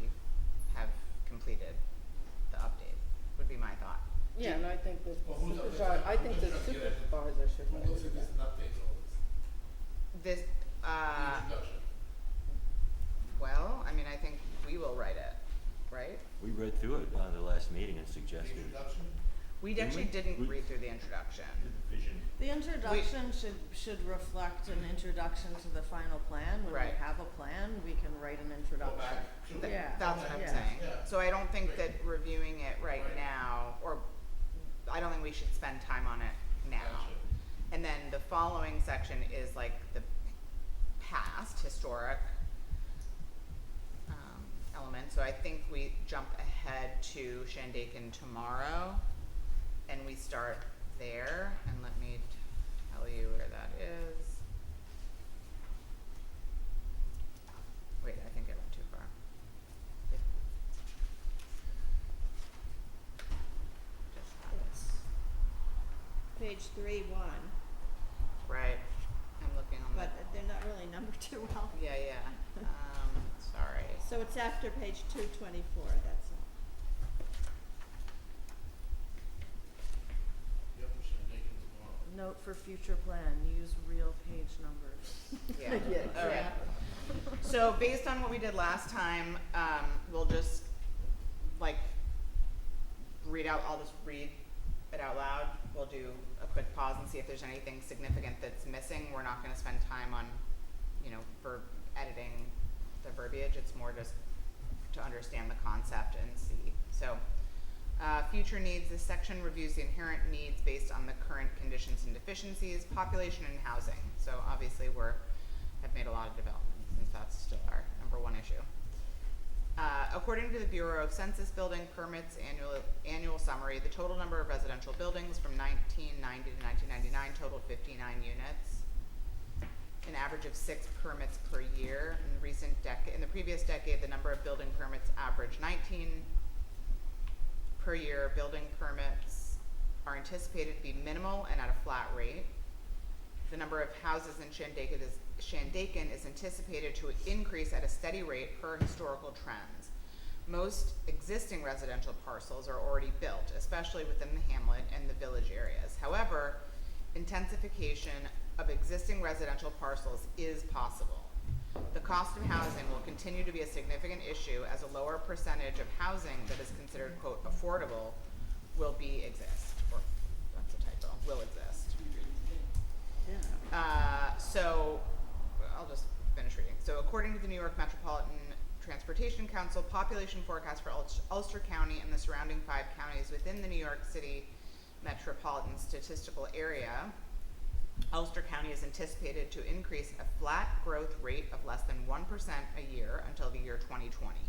have completed the update, would be my thought.
Yeah, and I think the
Well, who's up
supervisor,
there?
I think the
Who's gonna get it?
supervisor should
Who
write
looks at
it.
this and updates all this?
This,
The introduction.
well, I mean, I think we will write it, right?
We read through it on the last meeting and
The
suggested.
introduction?
We
Didn't
actually
we?
didn't
We-
read through the introduction.
The vision.
The introduction should reflect an introduction to the final plan. When
Right.
we have a plan, we can write an
Go
introduction.
back to it.
Yeah.
That's what I'm
Yeah.
saying.
Yeah.
So I don't think that reviewing it right
Right.
now, or I don't think we should spend time on it now.
Gotcha.
And then the following section is like the past, historic element. So I think we jump ahead to Shandaken tomorrow, and we start there. And let me tell you where that is. Wait, I think I went too far. Just
It's page 3-1,
right. I'm looking on
but they're not really numbered too well.
the. Yeah. Sorry.
So it's after page 224, that's all.
Yep, we should make it tomorrow.
Note for future plan, use real page numbers.
Yeah.
Yeah,
Okay.
yeah.
So based on what we did last time, we'll just like I'll just read it out loud. We'll do a quick pause and see if there's anything significant that's missing. We're not gonna spend time on, for editing the verbiage. It's more just to understand the concept and see. So, future needs. This section reviews the inherent needs based on the current conditions and deficiencies, population and housing. So obviously have made a lot of developments since that's still our number one issue. According to the Bureau of Census Building Permits annual summary, the total number of residential buildings from 1990 to 1999 totaled 59 units, an average of 6 permits per year. In the previous decade, the number of building permits averaged 19 per year. Building permits are anticipated to be minimal and at a flat rate. The number of houses in Shandaken is anticipated to increase at a steady rate per historical trends. Most existing residential parcels are already built, especially within the hamlet and the village areas. However, intensification of existing residential parcels is possible. The cost of housing will continue to be a significant issue as a lower percentage of housing that is considered, quote, affordable will exist. Or that's a typo, will exist. So I'll just finish reading. So according to the New York Metropolitan Transportation Council, population forecast for Ulster County and the surrounding 5 counties within the New York City metropolitan statistical area, Ulster County is anticipated to increase a flat growth rate of less than 1% a year until the year 2020.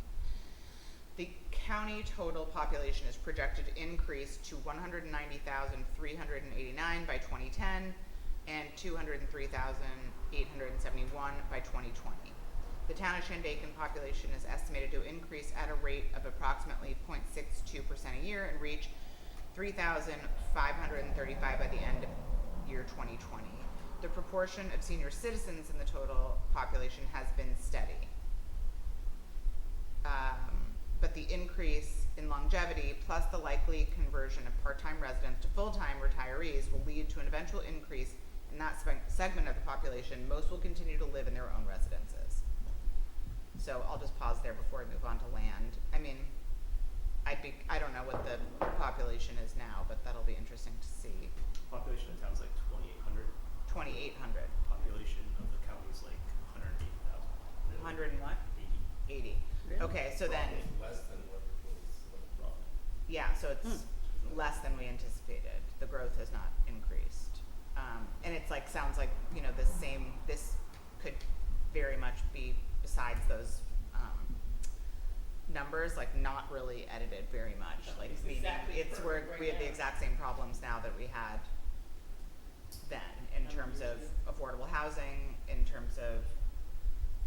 The county total population is projected to increase to 190,389 by 2010 and 203,871 by 2020. The town of Shandaken population is estimated to increase at a rate of approximately 0.62% a year and reach 3,535 by the end of year 2020. The proportion of senior citizens in the total population has been steady. But the increase in longevity plus the likely conversion of part-time residents to full-time retirees will lead to an eventual increase in that segment of the population. Most will continue to live in their own residences. So I'll just pause there before I move on to land. I mean, I don't know what the population is now, but that'll be interesting to see.
Population of town's like 2,800.
2,800.
Population of the county is like 180,000.
100 and what? 80.
Really?
Okay, so then,
Less than what was,
Roughly.
yeah, so it's less than we anticipated. The growth has not increased. And it's like, sounds like, this could very much be besides those, numbers, like not really edited very much. Like,
It's
meaning
exactly
it's where
perfect
we
right
have the
now.
exact same problems now that we had then, in terms of affordable housing, in terms of,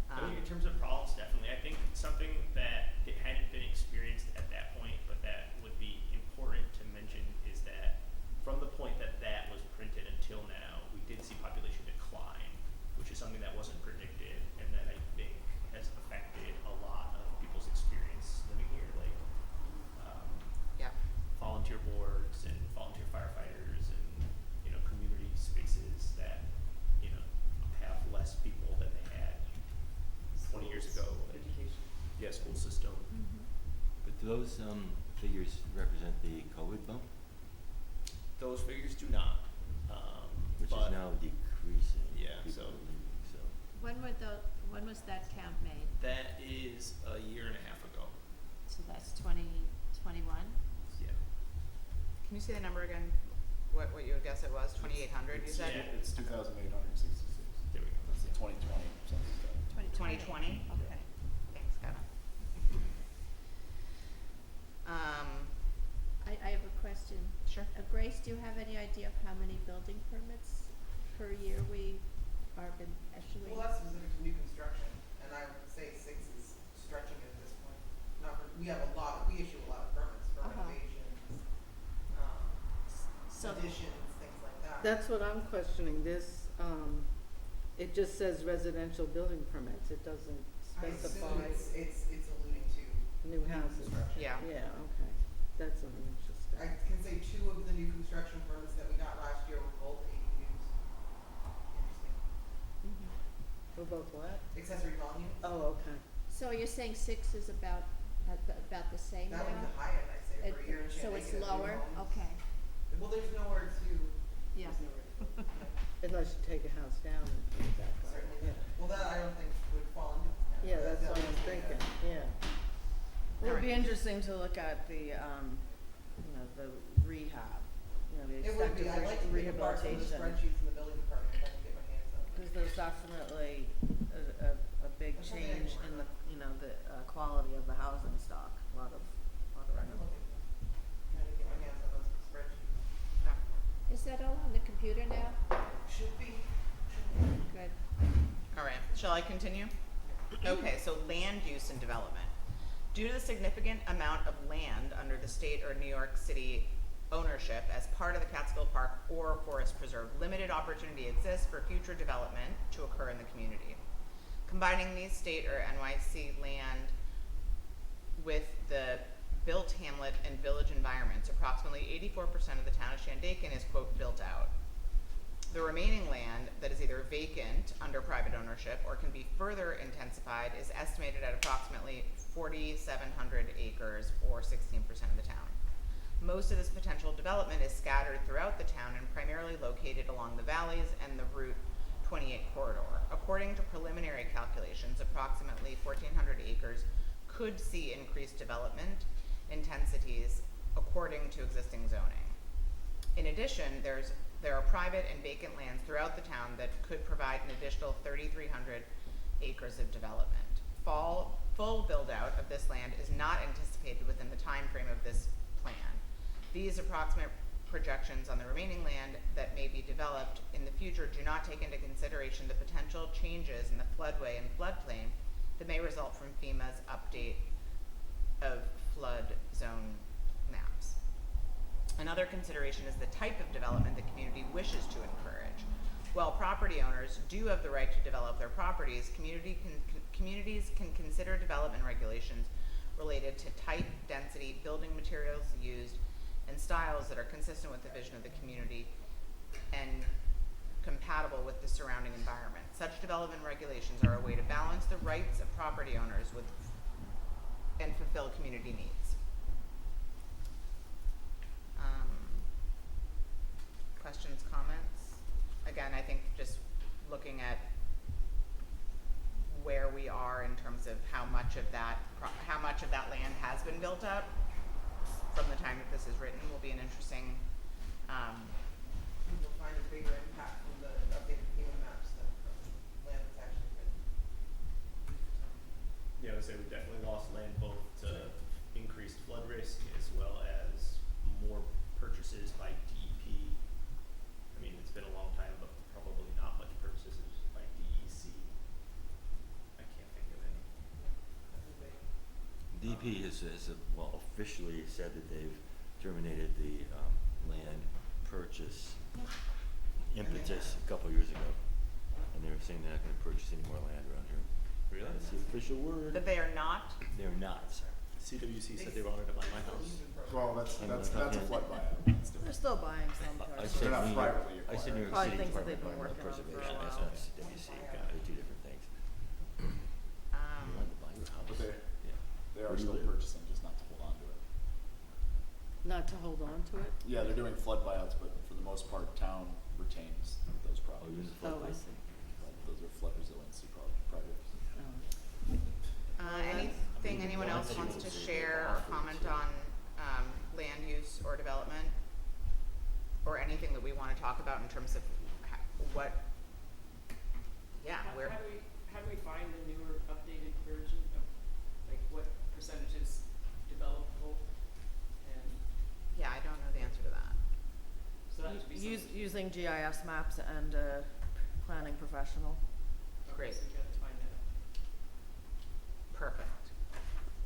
I mean, in terms of problems, definitely. I think something that it hadn't been experienced at that point, but that would be important to mention is that from the point that that was printed until now, we did see population decline, which is something that wasn't predicted, and that I think has affected a lot of people's experience living here, like
yeah.
volunteer boards and volunteer firefighters and, community spaces that, have less people than they had 20 years ago.
Education.
Yeah, school system.
But do those figures represent the COVID bump?
those figures do not.
Which
But
is now decreasing.
Yeah,
People
so-
are leaving, so.
When was that count made?
that is a year and a half ago.
So that's 2021?
Yeah.
Can you say the number again? What you would guess it was? 2,800, you said?
Yeah.
It's 2,866.
There we go.
That's the 2020 census data.
2020?
Okay.
Thanks, Kevin.
I have a question.
Sure.
Grace, do you have any idea of how many building permits per year we are been issuing?
Well, that's specific to new construction, and I would say 6 is stretching it at this point. Not for, we issue a lot of permits for
Uh-huh.
renovations,
So-
additions, things like that.
That's what I'm questioning, this, it just says residential building permits, it doesn't
I
specify
assume it's alluding to
new houses.
construction.
Yeah.
Yeah, okay, that's an interesting.
I can say 2 of the new construction permits that we got last year were both ADUs. Interesting.
Mhm.
For both what?
Accessory dwelling units.
Oh, okay.
So you're saying 6 is about the same now?
That would be the high end, I'd say, for a year in
So
Shandaken
it's
at new
lower?
homes.
Okay,
Well, there's nowhere to,
yeah.
there's nowhere to go.
Unless you take a house down and put it back on.
Certainly.
Yeah.
Well, that I don't think would fall into this category.
Yeah, that's what
That
I'm
would be,
thinking, yeah.
It would be interesting to look at the, the rehab, the
It would
extent
be,
of
I'd like to pick apart some of the
rehabilitation.
spreadsheets in the building department if I can get my hands on
Cause
it.
there's definitely a big
That's something I
change
can
in
work
the, quality of the housing stock, a lot of
I can
rental.
look at that. Try to get my hands on those spreadsheets.
Is that all on the computer now?
Should be.
Good.
All right, shall I continue? Okay, so land use and development. Due to the significant amount of land under the state or New York City ownership as part of the Catskill Park or Forest Preserve, limited opportunity exists for future development to occur in the community. Combining these state or NYC land with the built hamlet and village environments, approximately 84% of the town of Shandaken is, quote, built out. The remaining land that is either vacant under private ownership or can be further intensified is estimated at approximately 4,700 acres or 16% of the town. Most of this potential development is scattered throughout the town and primarily located along the valleys and the Route 28 corridor. According to preliminary calculations, approximately 1,400 acres could see increased development intensities according to existing zoning. In addition, there are private and vacant lands throughout the town that could provide an additional 3,300 acres of development. Full build-out of this land is not anticipated within the time frame of this plan. These approximate projections on the remaining land that may be developed in the future do not take into consideration the potential changes in the floodway and floodplain that may result from FEMA's update of flood zone maps. Another consideration is the type of development the community wishes to encourage. While property owners do have the right to develop their properties, communities can consider development regulations related to type, density, building materials used, and styles that are consistent with the vision of the community and compatible with the surrounding environment. Such development regulations are a way to balance the rights of property owners with and fulfill community needs. Questions, comments? Again, I think just looking at where we are in terms of how much of that land has been built up from the time that this is written will be an interesting.
You'll find a bigger impact from the updated FEMA maps than from land that's actually written.
Yeah, I would say we definitely lost land both to increased flood risk as well as more purchases by DEP. I mean, it's been a long time, but probably not much purchases by DEC. I can't think of any.
DP has officially said that they've terminated the land purchase impetus a couple years ago. And they were saying they're not gonna purchase any more land around here.
Really?
That's the official word.
That they are not.
They're not.
CWC said they wanted to buy my house.
Well, that's
I'm
a
not
flood
talking-
buyout. That's different.
They're still buying some
I
parts.
said
They're not
New York,
privately
I said New York
Probably
City
things that
Department
they've
of
been
Environmental
working on for a
Preservation, that's
while.
not CWC, they're two different things.
Um,
You wanted to buy your house.
But they
Yeah.
are
Where do you
still
live?
purchasing, just not to hold on to it.
Not not to hold on to it?
Yeah, they're doing flood buyouts, but for the most part, town retains those properties.
Oh, I see.
Those are flood resiliency projects.
Oh.
Anything anyone else wants to share or comment on, land use or development? Or anything that we wanna talk about in terms of what, yeah, we're.
How do we find the newer updated version of, like, what percentage is developable? And
Yeah, I don't know the answer to that.
so that should be something.
Using GIS maps and a planning professional.
Okay,
Great.
so we have to find that.
Perfect.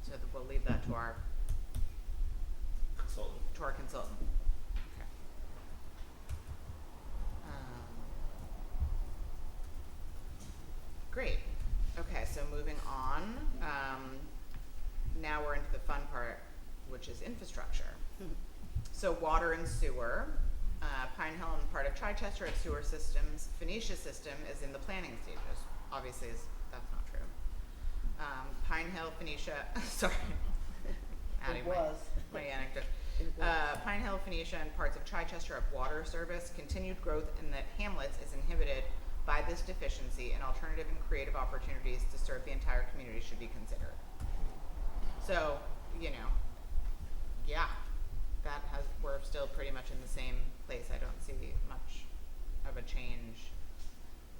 So we'll leave that to our consultant. Okay. Great. Okay, so moving on. Now we're into the fun part, which is infrastructure. So water and sewer. Pine Hill and part of Chichester have sewer systems. Phoenicia system is in the planning stages. Obviously, that's not true. Pine Hill, Phoenicia, sorry. Adding my anecdote. Pine Hill, Phoenicia, and parts of Chichester have water service. Continued growth in the hamlets is inhibited by this deficiency, and alternative and creative opportunities to serve the entire community should be considered. So, yeah, we're still pretty much in the same place. I don't see much of a change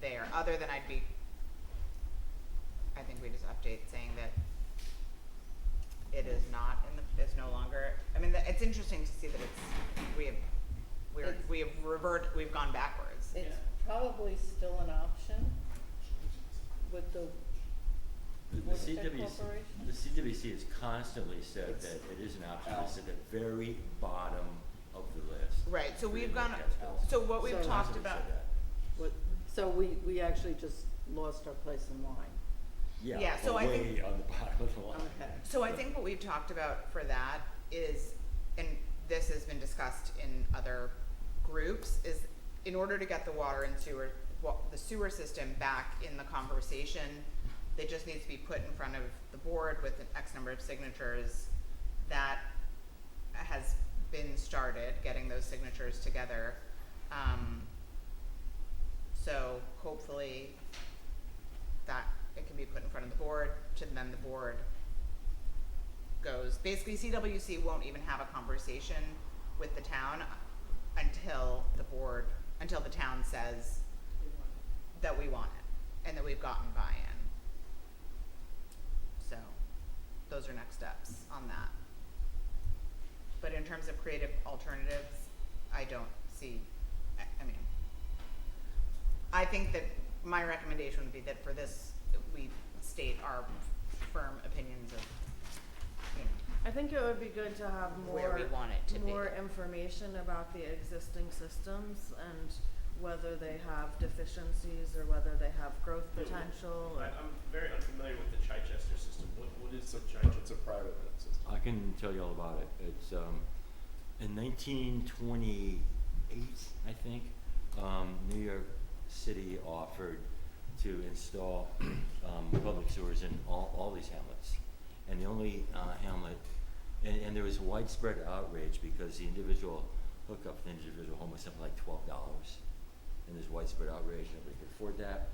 there, other than I think we just update saying that it is not it's no longer, I mean, it's interesting to see that we've gone backwards.
It's probably still an option with the
The
Watershed
CWC,
Corporation?
the CWC has constantly said that it is an option. It's at the very bottom of the list.
Right, so we've
Pretty
gone,
much that's
so what we've
So-
talked
constantly
about,
said that.
So we actually just lost our place in line.
Yeah, so
but
I think-
way on the bottom of the line.
Okay.
so I think what we've talked about for that is, and this has been discussed in other groups, is in order to get the water and sewer, the sewer system back in the conversation, it just needs to be put in front of the board with an X number of signatures. That has been started, getting those signatures together. So hopefully that it can be put in front of the board, then the board goes, basically CWC won't even have a conversation with the town until the town says that we want it and that we've gotten buy-in. So those are next steps on that. But in terms of creative alternatives, I don't see, I mean, I think that my recommendation would be that for this, we state our firm opinions of,
I think it would be good to have
where we want it to be.
more information about the existing systems and whether they have deficiencies or whether they have growth potential. or-
I'm very unfamiliar with the Chichester system. What is the
It's
Chichester?
a private system.
I can tell you all about it. It's in 1928, I think, New York City offered to install public sewers in all these hamlets, and the only hamlet, and there was widespread outrage because the individual hookup for the individual home was something like $12, and there's widespread outrage. Nobody could afford that.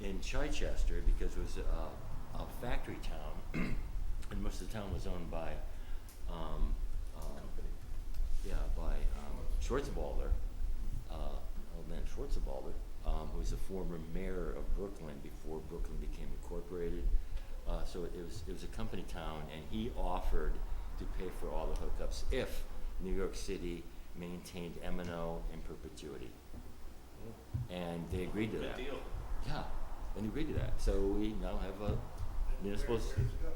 In Chichester, because it was a factory town, and most of the town was owned by Schwarzenwalder, old man Schwarzenwalder, who was the former mayor of Brooklyn before Brooklyn became incorporated. So it was a company town, and he offered to pay for all the hookups if New York City maintained M&O in perpetuity. And they agreed to
Good
that.
deal.
Yeah, and agreed to that. So we now have a municipal.
Where does it go?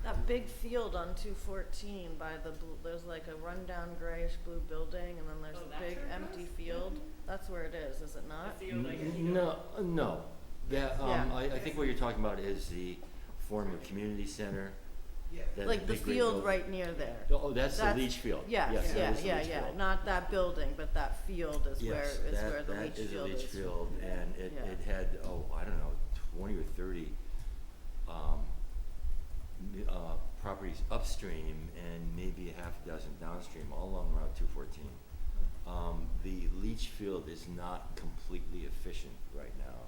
That big field on 214 by the blue, there's like a rundown grayish blue building and then there's
Oh,
a
that's
big
where it
empty
goes?
field. That's where it is it not?
The field, like,
No. That,
Yeah.
I think what you're talking about is the former community center.
Yeah.
that
Like the
big green
field
building.
right near there.
Oh, that's the leach field.
Yes,
Yes, that is the
yeah,
leach field.
not that building, but that field is
Yes,
where the
that
leach
is a
field
leach
is.
field, and it
Yeah.
had, I don't know, 20 or 30 property properties upstream and maybe a half a dozen downstream, all along Route 214. The leach field is not completely efficient right now,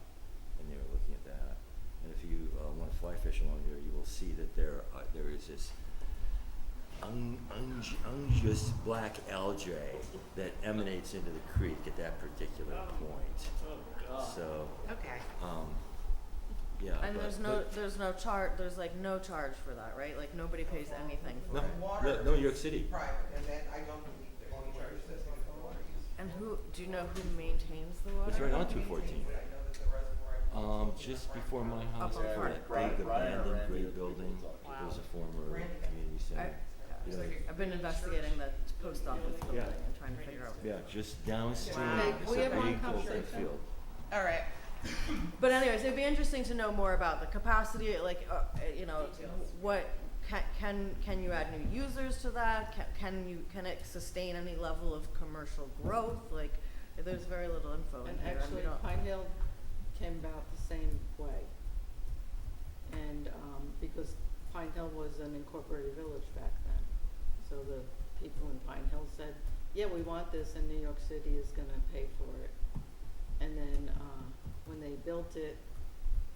and they were looking at that. And if you want to fly fish along here, you will see that there is this unjust black algae that emanates into the creek at that particular point. So,
Okay.
yeah.
And
but-
there's no charge, there's like no charge for that, right? Like nobody pays anything for
No.
it.
Water
No, New York
is
City.
private, and then I don't believe there's any charges associated with water use.
And do you know who maintains the water?
It's right on
I don't know who
214.
maintains it. I know that the reservoir.
Just before my house,
Up on
that
Park.
big abandoned
Randy,
gray
people
building,
talk.
it was a former
Randy.
community center.
I've been investigating the post office building and trying to figure out.
Yeah, just downstream,
Wow.
it's
We
a
have one
big open
conversation.
field.
All right.
But anyways, it'd be interesting to know more about the capacity, like, you know, what, can you add new users to that? Can it sustain any level of commercial growth? Like, there's very little info in
And
here, and we
actually,
don't.
Pine Hill came about the same way. And, because Pine Hill was an incorporated village back then. So the people in Pine Hill said, yeah, we want this and New York City is gonna pay for it. And then, when they built it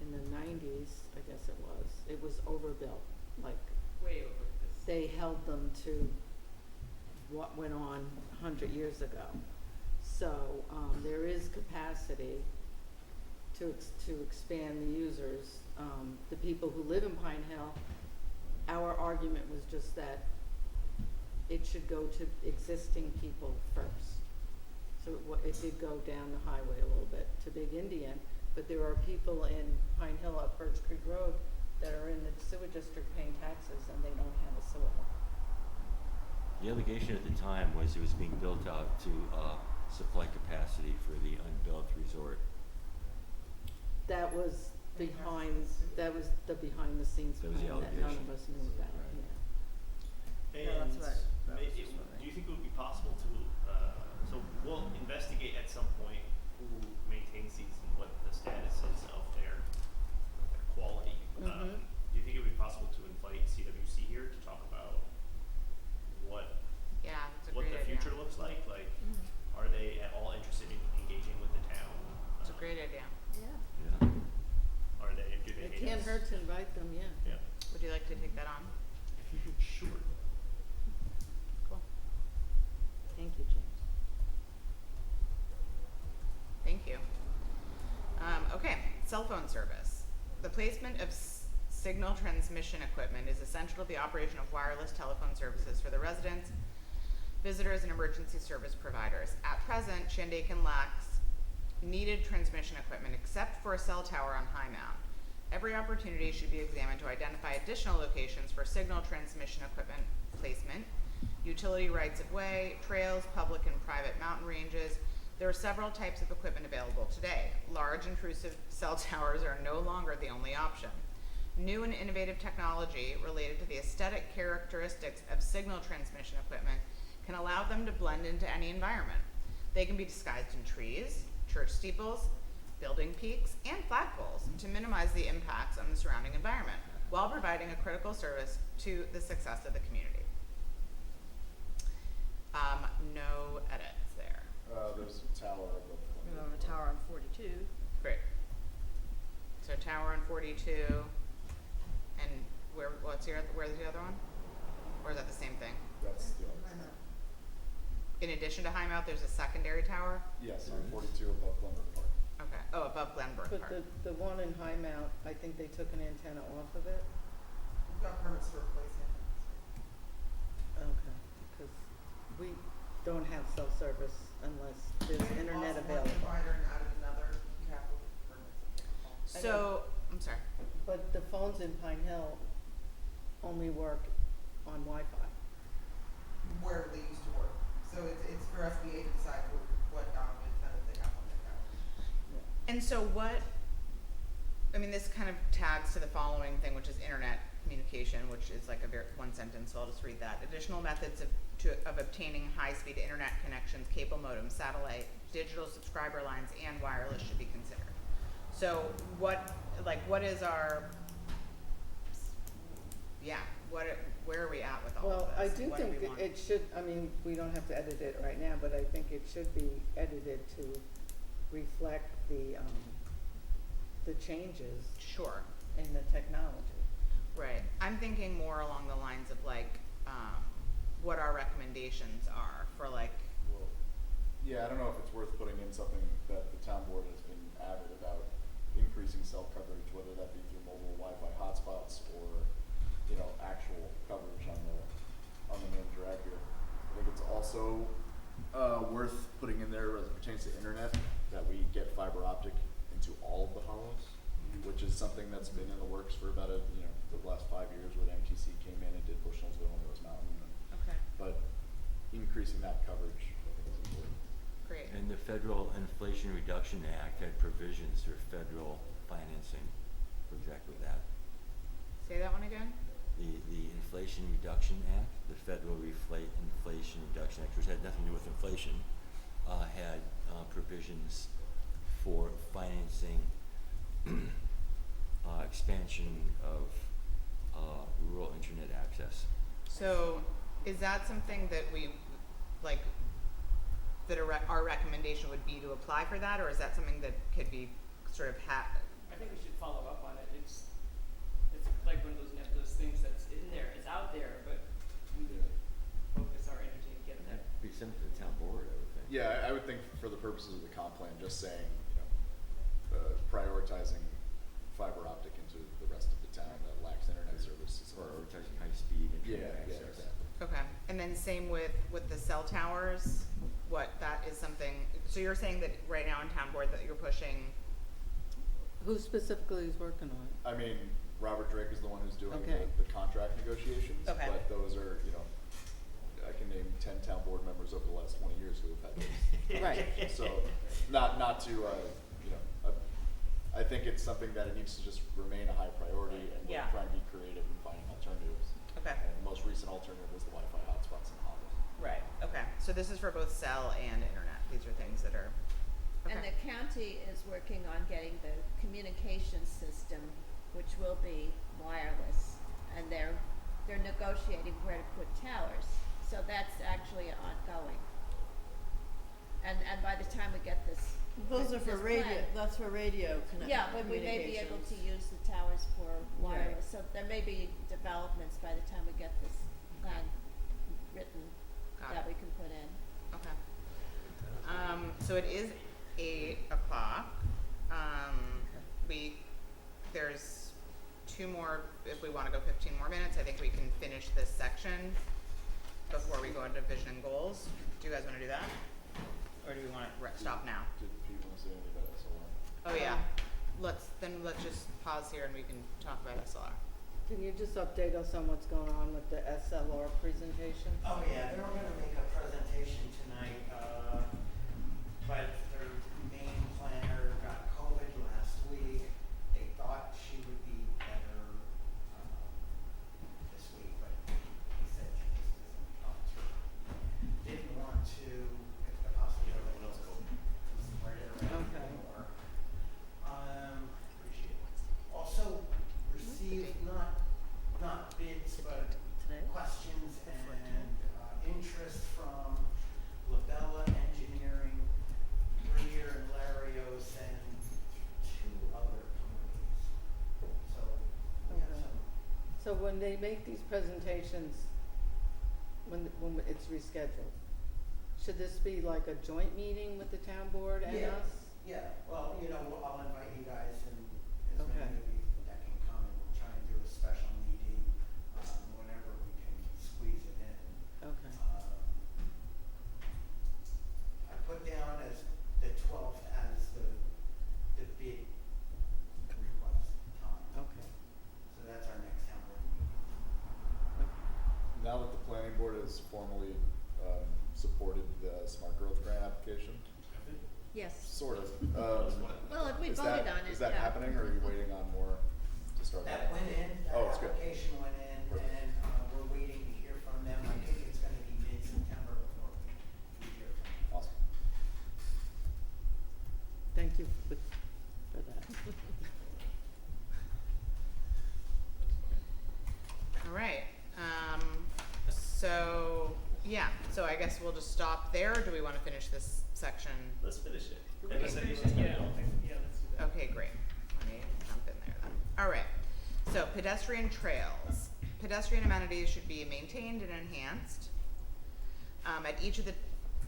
in the 90s, I guess it was overbuilt. Like,
Way over this.
they held them to what went on 100 years ago. So, there is capacity to expand the users. The people who live in Pine Hill, our argument was just that it should go to existing people first. So it did go down the highway a little bit to Big Indian, but there are people in Pine Hill up Birch Creek Road that are in the sewer district paying taxes and they don't have a sewer.
The allegation at the time was it was being built out to supply capacity for the unbuilt resort.
That was the behind the scenes
That was the
plan that none
allegation.
of us knew about,
Right.
yeah.
Yeah, that's
And
what that was
do
just what I-
you think it would be possible to, so we'll investigate at some point who maintains these and what the status is of their quality.
Mhm.
Do you think it would be possible to invite CWC here to talk about what
Yeah, that's a
what
great
the
idea.
future looks like? Like, are they at all interested in engaging with the town?
It's a great idea.
Yeah.
Yeah.
Do they
It
hate
can't
us?
hurt to invite them, yeah.
Yeah.
Would you like to take that on?
Sure.
Cool.
Thank you, James.
Thank you. Okay, cell phone service. The placement of signal transmission equipment is essential to the operation of wireless telephone services for the residents, visitors, and emergency service providers. At present, Shandaken lacks needed transmission equipment except for a cell tower on High Mount. Every opportunity should be examined to identify additional locations for signal transmission equipment placement, utility rights of way, trails, public and private mountain ranges. There are several types of equipment available today. Large intrusive cell towers are no longer the only option. New and innovative technology related to the aesthetic characteristics of signal transmission equipment can allow them to blend into any environment. They can be disguised in trees, church steeples, building peaks, and flagpoles to minimize the impacts on the surrounding environment while providing a critical service to the success of the community. No edits there.
There's a tower above
We have a tower on 42.
Great. So tower on 42, and where's the other one? Or is that the same thing?
That's the other tower.
In addition to High Mount, there's a secondary tower?
Yes, on 42 above Glenbrook Park.
Okay. Oh, above Glenbrook
But
Park.
the one in High Mount, I think they took an antenna off of it.
We've got permits to replace it.
Okay. Because we don't have cell service unless there's internet
Lost one
available.
provider and added another, you have to get permits.
So, I'm sorry.
But the phones in Pine Hill only work on Wi-Fi.
Where they used to work. So it's for SBA to decide what antennas they have on their tower.
And so this kind of tags to the following thing, which is internet communication, which is like one sentence, so I'll just read that. Additional methods of obtaining high-speed internet connections, cable modems, satellite, digital subscriber lines, and wireless should be considered. So what is our, where are
I
and
do
what do
think
we want?
it should, I mean, we don't have to edit it right now, but I think it should be edited to reflect the changes
Sure.
in the technology.
Right. I'm thinking more along the lines of like, what our recommendations are for like,
Well, yeah, I don't know if it's worth putting in something that the town board has been avid about increasing cell coverage, whether that be through mobile Wi-Fi hotspots or, you know, actual coverage on the main drag here. I think it's also worth putting in there as it pertains to internet, that we get fiber optic into all of the hollows, which is something that's been in the works for about the last 5 years, where the MTC came in and did Bushnellsville and Rose Mountain.
okay,
But increasing that coverage, I think, is important.
great.
And the Federal Inflation Reduction Act had provisions for federal financing for exactly that.
Say that one again?
The Inflation Reduction Act, the Federal Inflation Reduction Act, which had nothing to do with inflation, had provisions for financing expansion of rural internet access.
So, is that something that we, like, that our recommendation would be to apply for that, or is that something that could be sort of
I think we should follow up on it. It's like one of those nebulous things that's in there, it's out there, but we need to focus our energy to get
That'd
that.
be something for the town board, I would think.
Yeah, I would think for the purposes of the comp plan, just saying, prioritizing fiber optic into the rest of the town that lacks internet services.
Prioritizing high-speed internet
Yeah,
access.
exactly.
Okay, and then same with the cell towers, that is something, so you're saying that right now in town board that you're pushing,
Who specifically is working on it?
I mean, Robert Drake is the one who's doing
Okay.
the contract negotiations.
Okay.
But those are, I can name 10 town board members over the last 20 years who have had those.
Right.
So, not to, I think it's something that it needs to just remain a high priority, and we're
Yeah.
trying to be creative in finding alternatives.
Okay.
And the most recent alternative was the Wi-Fi hotspots in Hollis.
right, okay, so this is for both cell and internet, these are things that are, okay.
And the county is working on getting the communication system, which will be wireless, and they're negotiating where to put towers, so that's actually ongoing. And by the time we get this,
Those are for
this
radio,
plan-
that's for radio
Yeah, but we may be able to use the towers for wireless, so there may be developments by the time we get this plan written
Got
that
it.
we can put in.
Okay. So it is 8:00. There's 2 more, if we wanna go 15 more minutes, I think we can finish this section before we go into vision and goals. Do you guys wanna do that? Or do we wanna stop now?
Did Pete want to say anything about SLR?
Oh, yeah. Let's just pause here and we can talk about SLR.
Can you just update us on what's going on with the SLR presentation?
Oh, yeah, they were gonna make a presentation tonight, but their main planner got COVID last week. They thought she would be better, this week, but he said she just isn't up to it. Didn't want to, if the possibility was spread it around
Okay.
more. Also received not bids, but
Today?
questions and interest from Labella Engineering, Greer and Larios, and 2 other companies. So we have
Okay.
some,
So when they make these presentations, when it's rescheduled, should this be like a joint meeting with the town board and
Yeah.
us?
yeah, well, I'll invite you guys and as
Okay.
many of you that can come, and we'll try and do a special meeting, whenever we can squeeze it in.
Okay.
I put down as the 12th as the bid request time.
Okay.
So that's our next town board meeting.
Now that the planning board has formally supported the smart growth grant application,
Yes.
sort of.
Well, if we
is
voted
that,
on it,
is that
yeah.
happening, or are you waiting on more to start?
That went in, that
Oh, it's good.
application went in,
Perfect.
and we're waiting to hear from them. I think it's gonna be mid-September before we hear from them.
Awesome.
Thank you for that.
All right, so Yeah, so I guess we'll just stop there, or do we wanna finish this section?
Let's finish it.
We
Unless
can finish
anyone's
it,
got anything.
yeah, let's do that.
Okay, great. Let me jump in there then. Alright, so pedestrian trails. Pedestrian amenities should be maintained and enhanced at each of the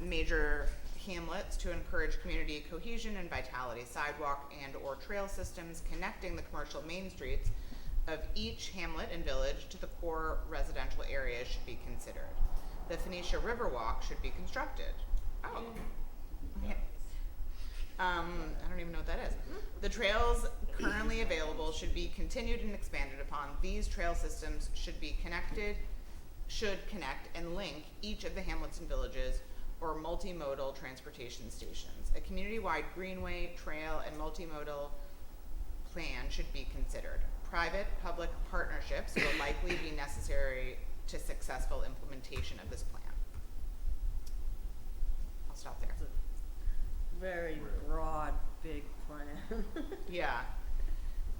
major hamlets to encourage community cohesion and vitality. Sidewalk and or trail systems connecting the commercial main streets of each hamlet and village to the core residential areas should be considered. The Phoenicia Riverwalk should be constructed. Oh. Okay. I don't even know what that is. The trails currently available should be continued and expanded upon. These trail systems should connect and link each of the hamlets and villages or multimodal transportation stations. A community-wide greenway, trail, and multimodal plan should be considered. Private-public partnerships will likely be necessary to successful implementation of this plan. I'll stop there.
It's a very broad, big plan.
Yeah.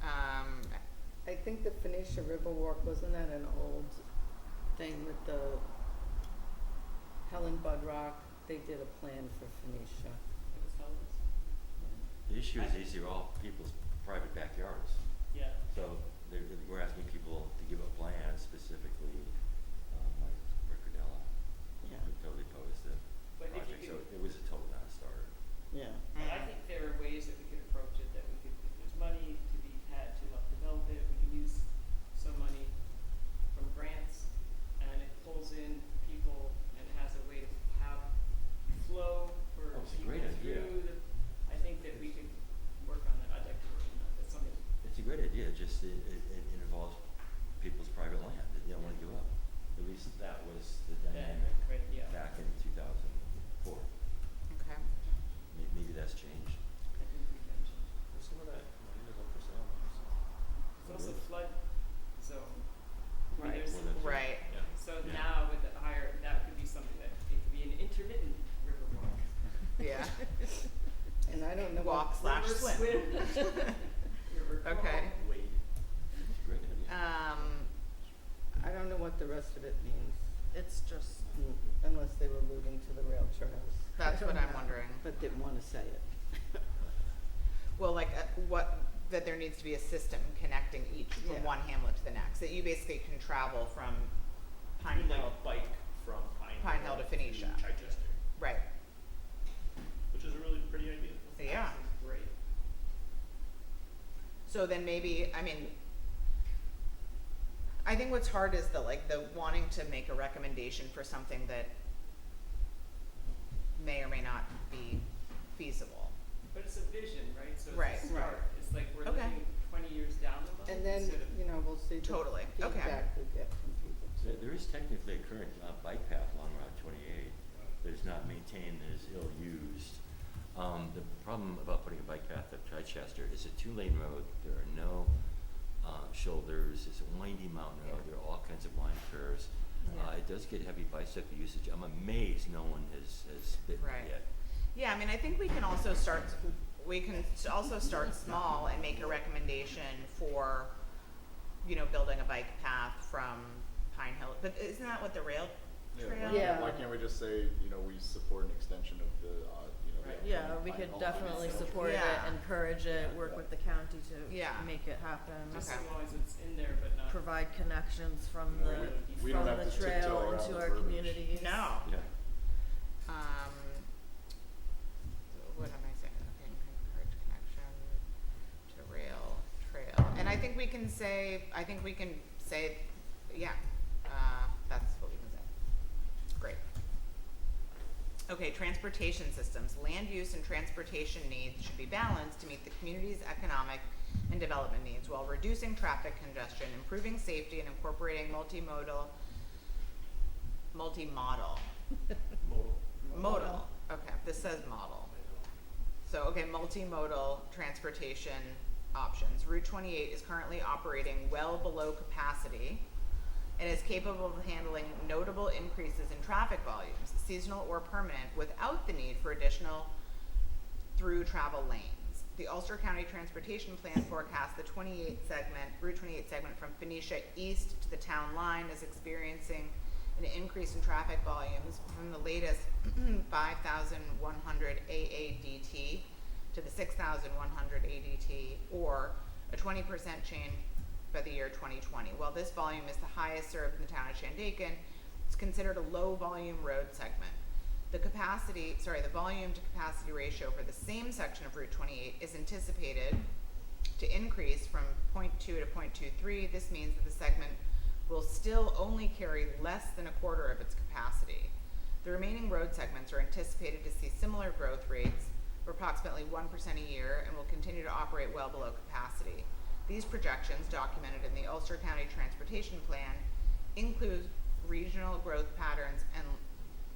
I think the Phoenicia Riverwalk, wasn't that an old thing with the Helen Budrock? They did a plan for Phoenicia.
It was Helen's.
The issue is these are all people's private backyards.
Yeah.
So we're asking people to give a plan specifically, like Ricardella.
Yeah.
Would totally oppose the
But if
project,
you
so
could-
it was a total non-starter.
Yeah.
But I think there are ways that we could approach it, that we could, if there's money to be had to help develop it, we can use some money from grants, and it pulls in people and has a way to have flow for
Oh, it's a
people
great idea.
through the, I think that we could work on that, I'd like to work on that, that's something.
It's a great idea, just it involves people's private land that they don't wanna give up. At least that was the dynamic
Right, yeah.
back in 2004.
Okay.
Maybe that's changed.
I think we can change.
Where's some of that money that's up for sale?
It's also flood zone. I mean,
Right.
there's-
Well, that's
Right.
Yeah.
So
Yeah.
now with the higher, that could be something that, it could be an intermittent river walk.
Yeah.
And I don't know
Walk slash
River
swim.
River crawl.
Okay.
Wade.
It's a great idea.
I don't know what the rest of it means,
It's just,
unless they were alluding to the rail trails.
That's
I
what
don't
I'm
know,
wondering.
But didn't wanna say it.
Well, like, that there needs to be a system connecting each from
Yeah.
one hamlet to the next, that you basically can travel from Pine
You mean
Hill.
like a bike from
Pine Hill to Phoenicia.
Chichester,
Right,
which is a really pretty idea.
yeah.
Sounds great.
So then maybe, I mean, I think what's hard is the wanting to make a recommendation for something that may or may not be feasible.
But it's a vision, right? So it's
Right.
a start. It's like we're
Okay.
looking 20 years down the line
And then,
instead of.
we'll see the
Totally. Okay.
feedback we get from people too.
There is technically a current bike path along Route 28 that is not maintained and is ill-used. The problem about putting a bike path up Chichester is a two-lane road. There are no shoulders. It's a windy mountain road. There are all kinds of blind curves.
Yeah.
It does get heavy bicycle usage. I'm amazed no one has bitten
Right.
it yet.
Yeah, I mean, I think we can also start small and make a recommendation for, building a bike path from Pine Hill, but isn't that what the rail trail?
Yeah.
Why can't we just say, we support an extension of the, the
Right.
upcoming
yeah, we
Pine
could
Hill
definitely
Trail?
support it,
Yeah.
encourage it,
Yeah.
work with the county to
Yeah.
make it happen.
Just
Okay.
as long as it's in there, but not.
Provide connections from
No,
the,
we don't
from
have
the
to tiptoe
trail
around
into
the
our
verbiage.
communities.
No.
Yeah.
What am I saying? Okay, encourage connection to rail, trail, and I think we can say, yeah, that's what we can say. Great. Okay, transportation systems. Land use and transportation needs should be balanced to meet the community's economic and development needs while reducing traffic congestion, improving safety, and incorporating multimodal. Modal. Okay, this says model. So, okay, multimodal transportation options. Route 28 is currently operating well below capacity and is capable of handling notable increases in traffic volumes, seasonal or permanent, without the need for additional through travel lanes. The Ulster County Transportation Plan forecasts the Route 28 segment from Phoenicia east to the town line is experiencing an increase in traffic volumes from the latest 5,100 AADT to the 6,100 ADT, or a 20% change by the year 2020. While this volume is the highest served in the town of Shandaken, it's considered a low volume road segment. The volume to capacity ratio for the same section of Route 28 is anticipated to increase from 0.2 to 0.23. This means that the segment will still only carry less than a quarter of its capacity. The remaining road segments are anticipated to see similar growth rates of approximately 1% a year and will continue to operate well below capacity. These projections, documented in the Ulster County Transportation Plan, include regional growth patterns and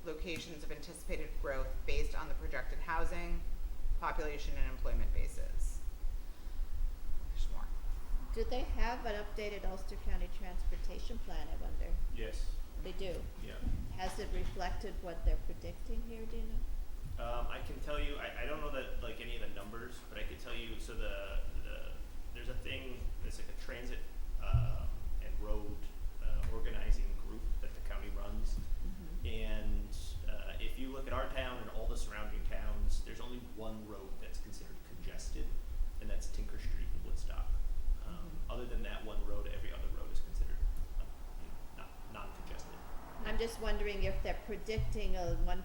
locations of anticipated growth based on the projected housing, population, and employment bases. There's more.
Do they have an updated Ulster County Transportation Plan, I wonder?
Yes.
They do.
Yeah.
Has it reflected what they're predicting here, do you know?
I can tell you, I don't know that like any of the numbers, but I can tell you, so there's a thing that's like a transit and road organizing group that the county runs. And if you look at our town and all the surrounding towns, there's only one road that's considered congested, and that's Tinker Street in Woodstock. Other than that one road, every other road is considered non-congested.
I'm just wondering if they're predicting a 1%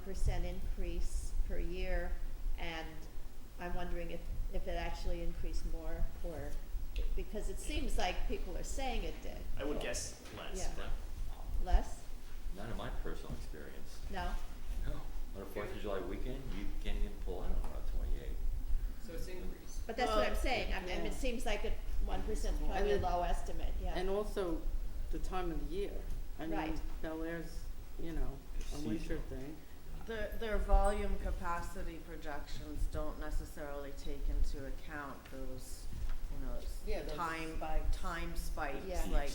increase per year, and I'm wondering if it actually increased more, or, because it seems like people are saying it did.
I would guess less.
Yeah.
But
Less?
Not in my personal experience.
No?
No. On a 4th of July weekend, you can't even pull out on Route 28.
So it's increased.
But that's what I'm saying, I mean, it seems like 1% is probably a
And
low estimate, yeah.
And also the time of the year. I mean,
Right.
Bel Air's, you know, a winter
Seasonal.
thing.
Their volume capacity projections don't necessarily take into account those,
those
time spikes,
Yeah.
like,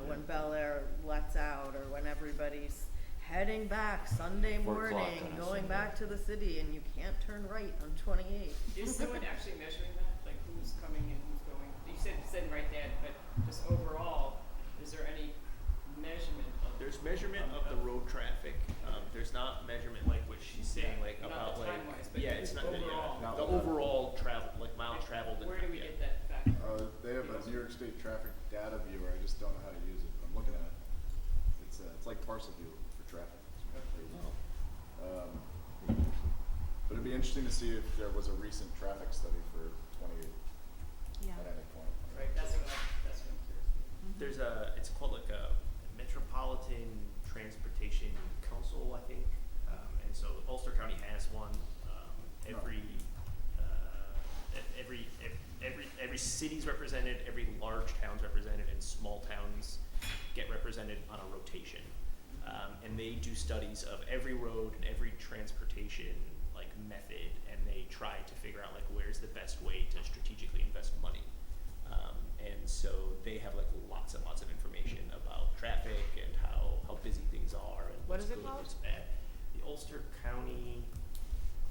when Bel Air lets out, or when everybody's heading back Sunday
4 o'clock
morning,
on a
going
Sunday.
back to the city, and you can't turn right on 28.
Is someone actually measuring that, like who's coming and who's going? You said right there, but just overall, is there any measurement of?
there's measurement of the road traffic. There's not measurement like what she's saying, like
Not
about
the
like
time-wise, but
yeah, it's not
overall.
yeah, the overall travel, like miles traveled. And
Where do we
yeah.
get that fact?
They have a New York State traffic data viewer, I just don't know how to use it, but I'm looking at it. It's like parcel view for traffic. It's kinda crazy.
Oh.
But it'd be interesting to see if there was a recent traffic study for 28
Yeah.
at any point.
Right, that's what I'm curious.
There's it's called like a Metropolitan Transportation Council, I think, and so Ulster County has one. Every city's represented, every large town's represented, and small towns get represented on a rotation. And they do studies of every road and every transportation like method, and they try to figure out like where's the best way to strategically invest money. And so they have like lots and lots of information about traffic and how busy things are and
What
what's
is it
good,
called?
what's bad. The Ulster County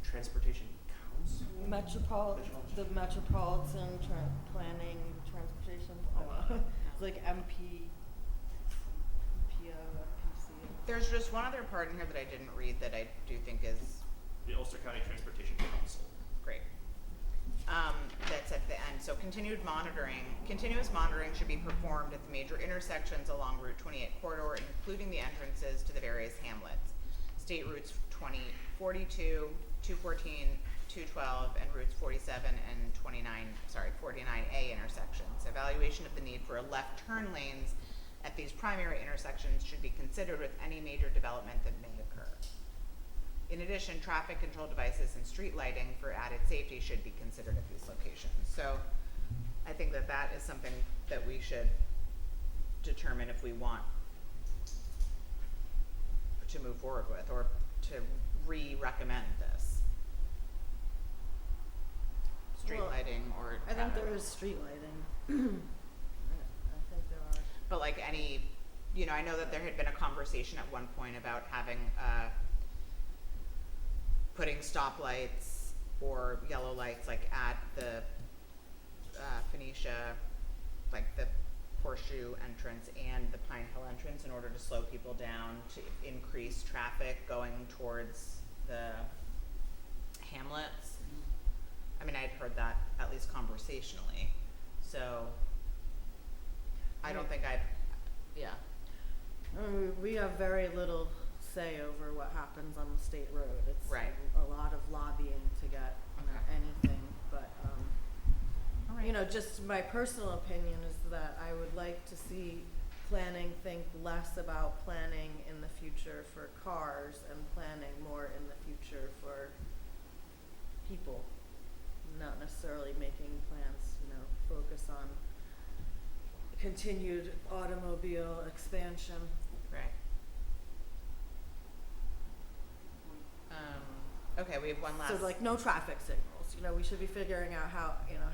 Transportation Council.
The Metropolitan Planning Transportation, it's like MP, PC.
There's just one other part in here that I didn't read that I do think is
The Ulster County Transportation Council.
great. That's at the end. So continuous monitoring should be performed at the major intersections along Route 28 corridor, including the entrances to the various hamlets. State routes 42, 214, 212, and routes 47 and 49A intersections. Evaluation of the need for left turn lanes at these primary intersections should be considered with any major development that may occur. In addition, traffic control devices and street lighting for added safety should be considered at these locations. So I think that is something that we should determine if we want to move forward with, or to re-recommend this. Street
Well,
lighting or
I think
traffic.
there is street lighting. I think there are.
But like any, I know that there had been a conversation at one point about having, putting stoplights or yellow lights like at the, Phoenicia, like the Horseshoe entrance and the Pine Hill entrance in order to slow people down to increase traffic going towards the hamlets. I mean, I'd heard that at least conversationally, so I don't think yeah.
We have very little say over what happens on the state road. It's
Right.
a lot of lobbying to get, you know,
Okay.
anything, but,
All right.
you know, just my personal opinion is that I would like to see planning think less about planning in the future for cars and planning more in the future for people. Not necessarily making plans, you know, focus on continued automobile expansion.
Right. Okay, we have one last.
So like no traffic signals, you know, we should be figuring out how, you know,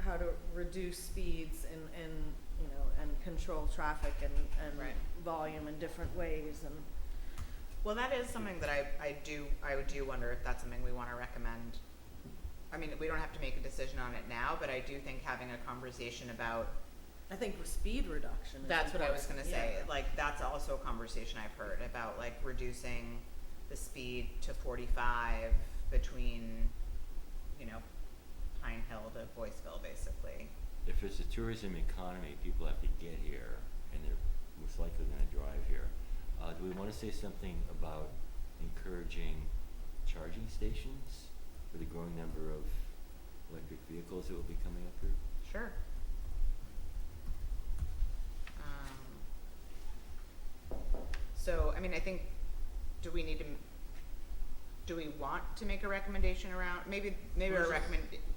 how to reduce speeds and, you know, and control traffic and
Right.
volume in different ways and.
Well, that is something that I do wonder if that's something we want to recommend. I mean, we don't have to make a decision on it now, but I do think having a conversation about.
I think speed reduction is
That's what I was gonna
important.
say,
Yeah.
like, that's also a conversation I've heard about, like, reducing the speed to 45 between, you know, Pine Hill to Boyceville, basically.
If it's a tourism economy, people have to get here, and they're most likely gonna drive here. Do we wanna say something about encouraging charging stations for the growing number of electric vehicles that will be coming up here?
Sure. So, I mean, I think, do we want to make a recommendation around, maybe our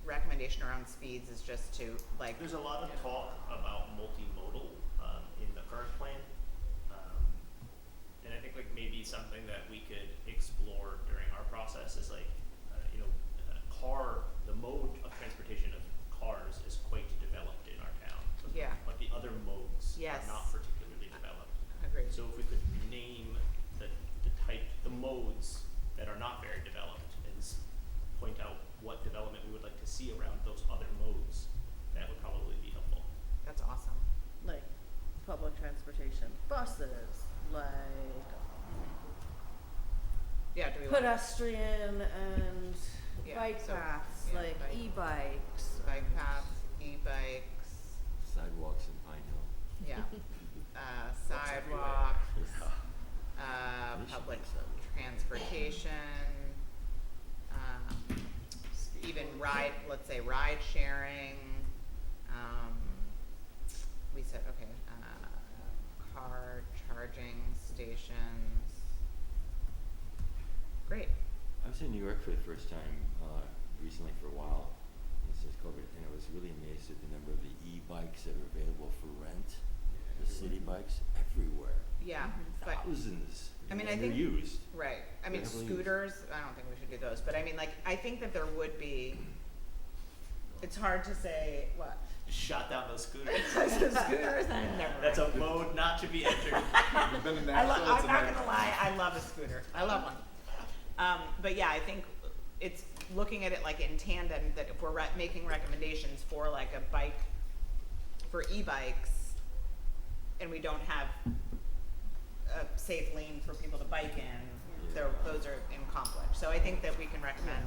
recommendation around speeds is just to, like.
There's a lot of talk about multimodal in the current plan, and I think like maybe something that we could explore during our process is like, the mode of transportation of cars is quite developed in our town.
Yeah.
But the other modes
Yes.
are not particularly developed.
Agreed.
So if we could name the modes that are not very developed and point out what development we would like to see around those other modes, that would probably be helpful.
That's awesome.
Like public transportation, buses, like
Yeah, do we want
pedestrian and
Yeah,
bike
so,
paths,
yeah,
like
bike-
e-bikes.
bike paths, e-bikes,
Sidewalks in Pine Hill.
yeah, sidewalks,
They should
public
make sidewalks.
transportation, even let's say ride sharing, we said, okay, car charging stations. Great.
I was in New York for the first time recently for a while since COVID, and I was really amazed at the number of the e-bikes that are available for rent. The city bikes everywhere,
Yeah, but
thousands.
I mean,
and
I
they're
think-
used.
right. I mean,
Heavily used.
scooters, I don't think we should do those, but I mean, like, I think that there would be, it's hard to say, what?
Just shot down those scooters.
Scooters, never
That's
mind.
a mode not to be entered.
You've been in
I'm
Nashville,
not
it's a
gonna
nightmare.
lie, I love a scooter. I love one. But yeah, I think it's looking at it like in tandem, that if we're making recommendations for like a bike, for e-bikes, and we don't have a safe lane for people to bike in, those are in conflict. So I think that we can recommend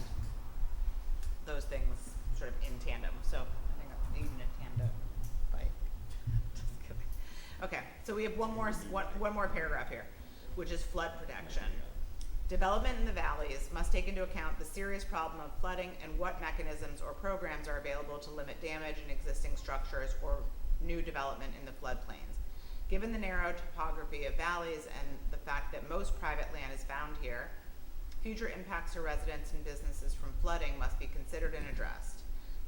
those things sort of in tandem. So I think even a tandem bike. Just kidding. Okay, so we have one more paragraph here, which is flood protection. Development in the valleys must take into account the serious problem of flooding and what mechanisms or programs are available to limit damage in existing structures or new development in the floodplains. Given the narrow topography of valleys and the fact that most private land is found here, future impacts to residents and businesses from flooding must be considered and addressed.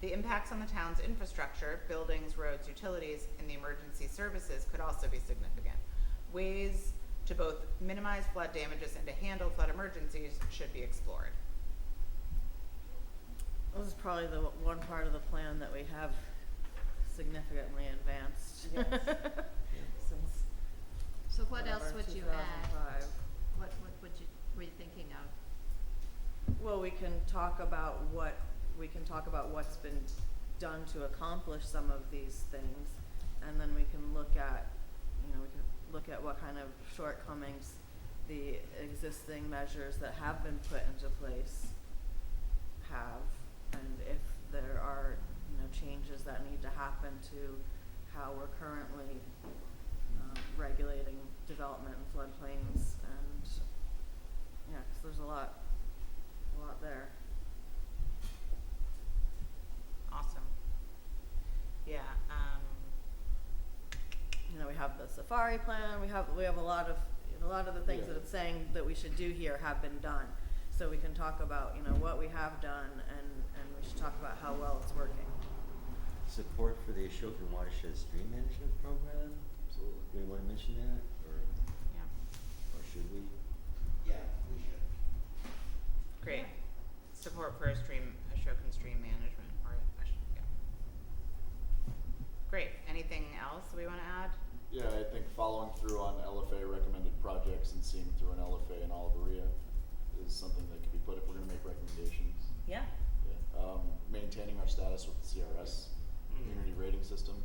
The impacts on the town's infrastructure, buildings, roads, utilities, and the emergency services could also be significant. Ways to both minimize flood damages and to handle flood emergencies should be explored.
This is probably the one part of the plan that we have significantly advanced. Since
So what else
whatever,
would you add?
2005.
What were you thinking of?
Well, we can talk about what's been done to accomplish some of these things, and then we can look at, we can look at what kind of shortcomings the existing measures that have been put into place have, and if there are, changes that need to happen to how we're currently regulating development in floodplains, and yeah, 'cause there's a lot there.
Awesome. Yeah,
We have the safari plan, we have a lot of the things that it's saying that we should do here have been done. So we can talk about, what we have done, and we should talk about how well it's working.
Support for the Ashokan Watershed Stream Management Program.
Absolutely.
Do we want to mention that, or should we?
Yeah, we should.
great. Support for Ashokan stream management, Great. Anything else we want to add?
Yeah, I think following through on LFA recommended projects and seeing through an LFA in Oliveria is something that could be put if we're gonna make recommendations.
Yeah.
Yeah. Maintaining our status with the CRS, community rating system,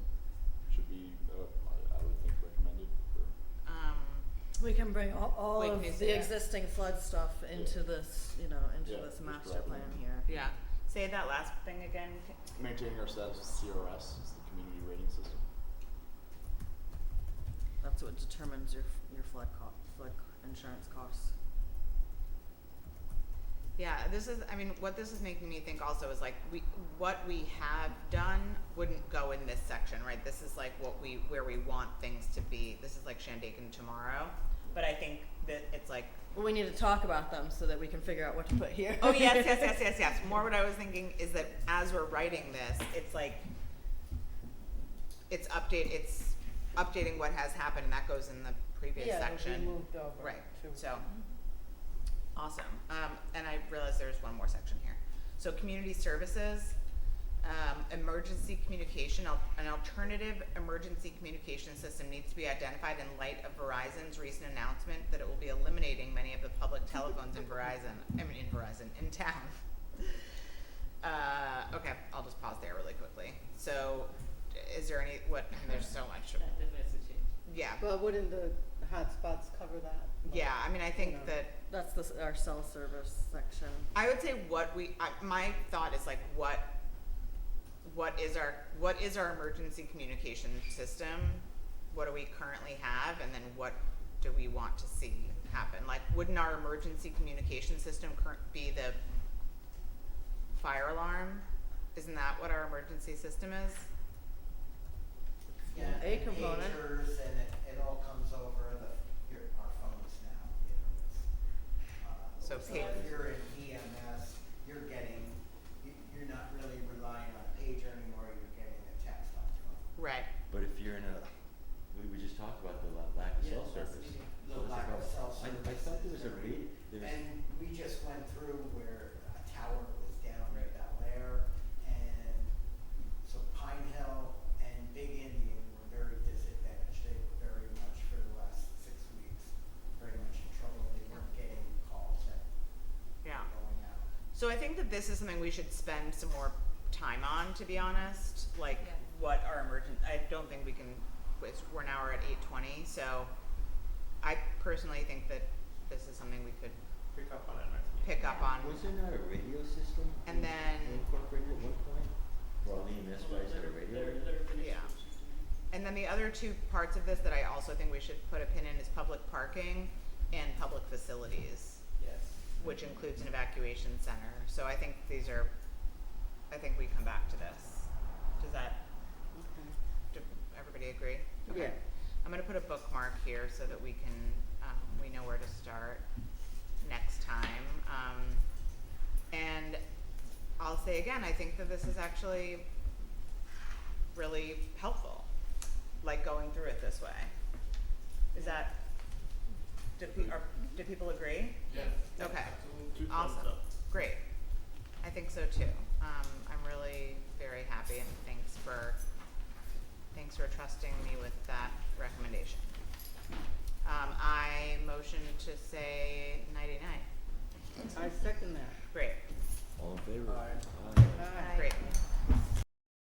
should be, I would think recommended for.
We can bring all
We
of
can use
the
it.
existing flood stuff into this, into
Yeah,
this
just
master
drop it
plan
in.
here.
Yeah. Say that last thing again.
Maintaining our status with CRS is the community rating system.
That's what determines your flood insurance costs.
Yeah, what this is making me think also is like what we have done wouldn't go in this section, right? This is like where we want things to be. This is like Shandaken tomorrow, but I think that it's like.
Well, we need to talk about them so that we can figure out what to put here.
Oh yes. More what I was thinking is that as we're writing this, it's like it's updating what has happened, and that goes in the previous section.
moved over.
Right. So awesome. And I realize there's one more section here. So community services, emergency communication, an alternative emergency communication system needs to be identified in light of Verizon's recent announcement that it will be eliminating many of the public telephones in town. Okay, I'll just pause there really quickly. So is there there's so much.
That's a change.
Yeah.
But wouldn't the hotspots cover that?
Yeah, I think that
That's our cell service section.
I would say my thought is like what is our emergency communication system? What do we currently have, and then what do we want to see happen? Like, wouldn't our emergency communication system be the fire alarm? Isn't that what our emergency system is?
Yeah,
A component.
pagers, and it all comes over our phones now,
So
so
pa-
if you're in EMS, you're not really relying on a pager anymore, you're getting a text on your phone.
Right.
But if you're in we just talked about the lack of cell
Yeah, that's
service.
the
So it's
lack of
about-
cell
I
service
thought there
is
was a
very- And we just went through where a tower was down at Bel-Air, and so Pine Hill and Big Indian were very disadvantaged. They were very much, for the last 6 weeks, very much in trouble. They weren't getting calls that
Yeah.
were going out.
So I think that this is something we should spend some more time on, to be honest. Like,
Yeah.
what our I don't think we can. We're now at 8:20, so I personally think that this is something we could
Pick up on it next meeting.
pick up on.
Was there not a radio system?
And then-
incorporated at one point? For all the EMS guys had a radio?
Yeah. And then the other two parts of this that I also think we should put a pin in is public parking and public facilities,
Yes.
which includes an evacuation center. So I think I think we come back to this. Does everybody agree? Okay.
Yeah.
I'm gonna put a bookmark here so that we can, we know where to start next time. And I'll say again, I think that this is actually really helpful, like going through it this way. Is that, do people agree?
Yeah.
Okay.
Absolutely.
Two thumbs
Awesome.
up.
Great. I think so too. I'm really very happy, and thanks for trusting me with that recommendation. I motion to say nighty-night.
I second that.
Great.
All in favor?
Aye.
Aye.
Aye.
Great.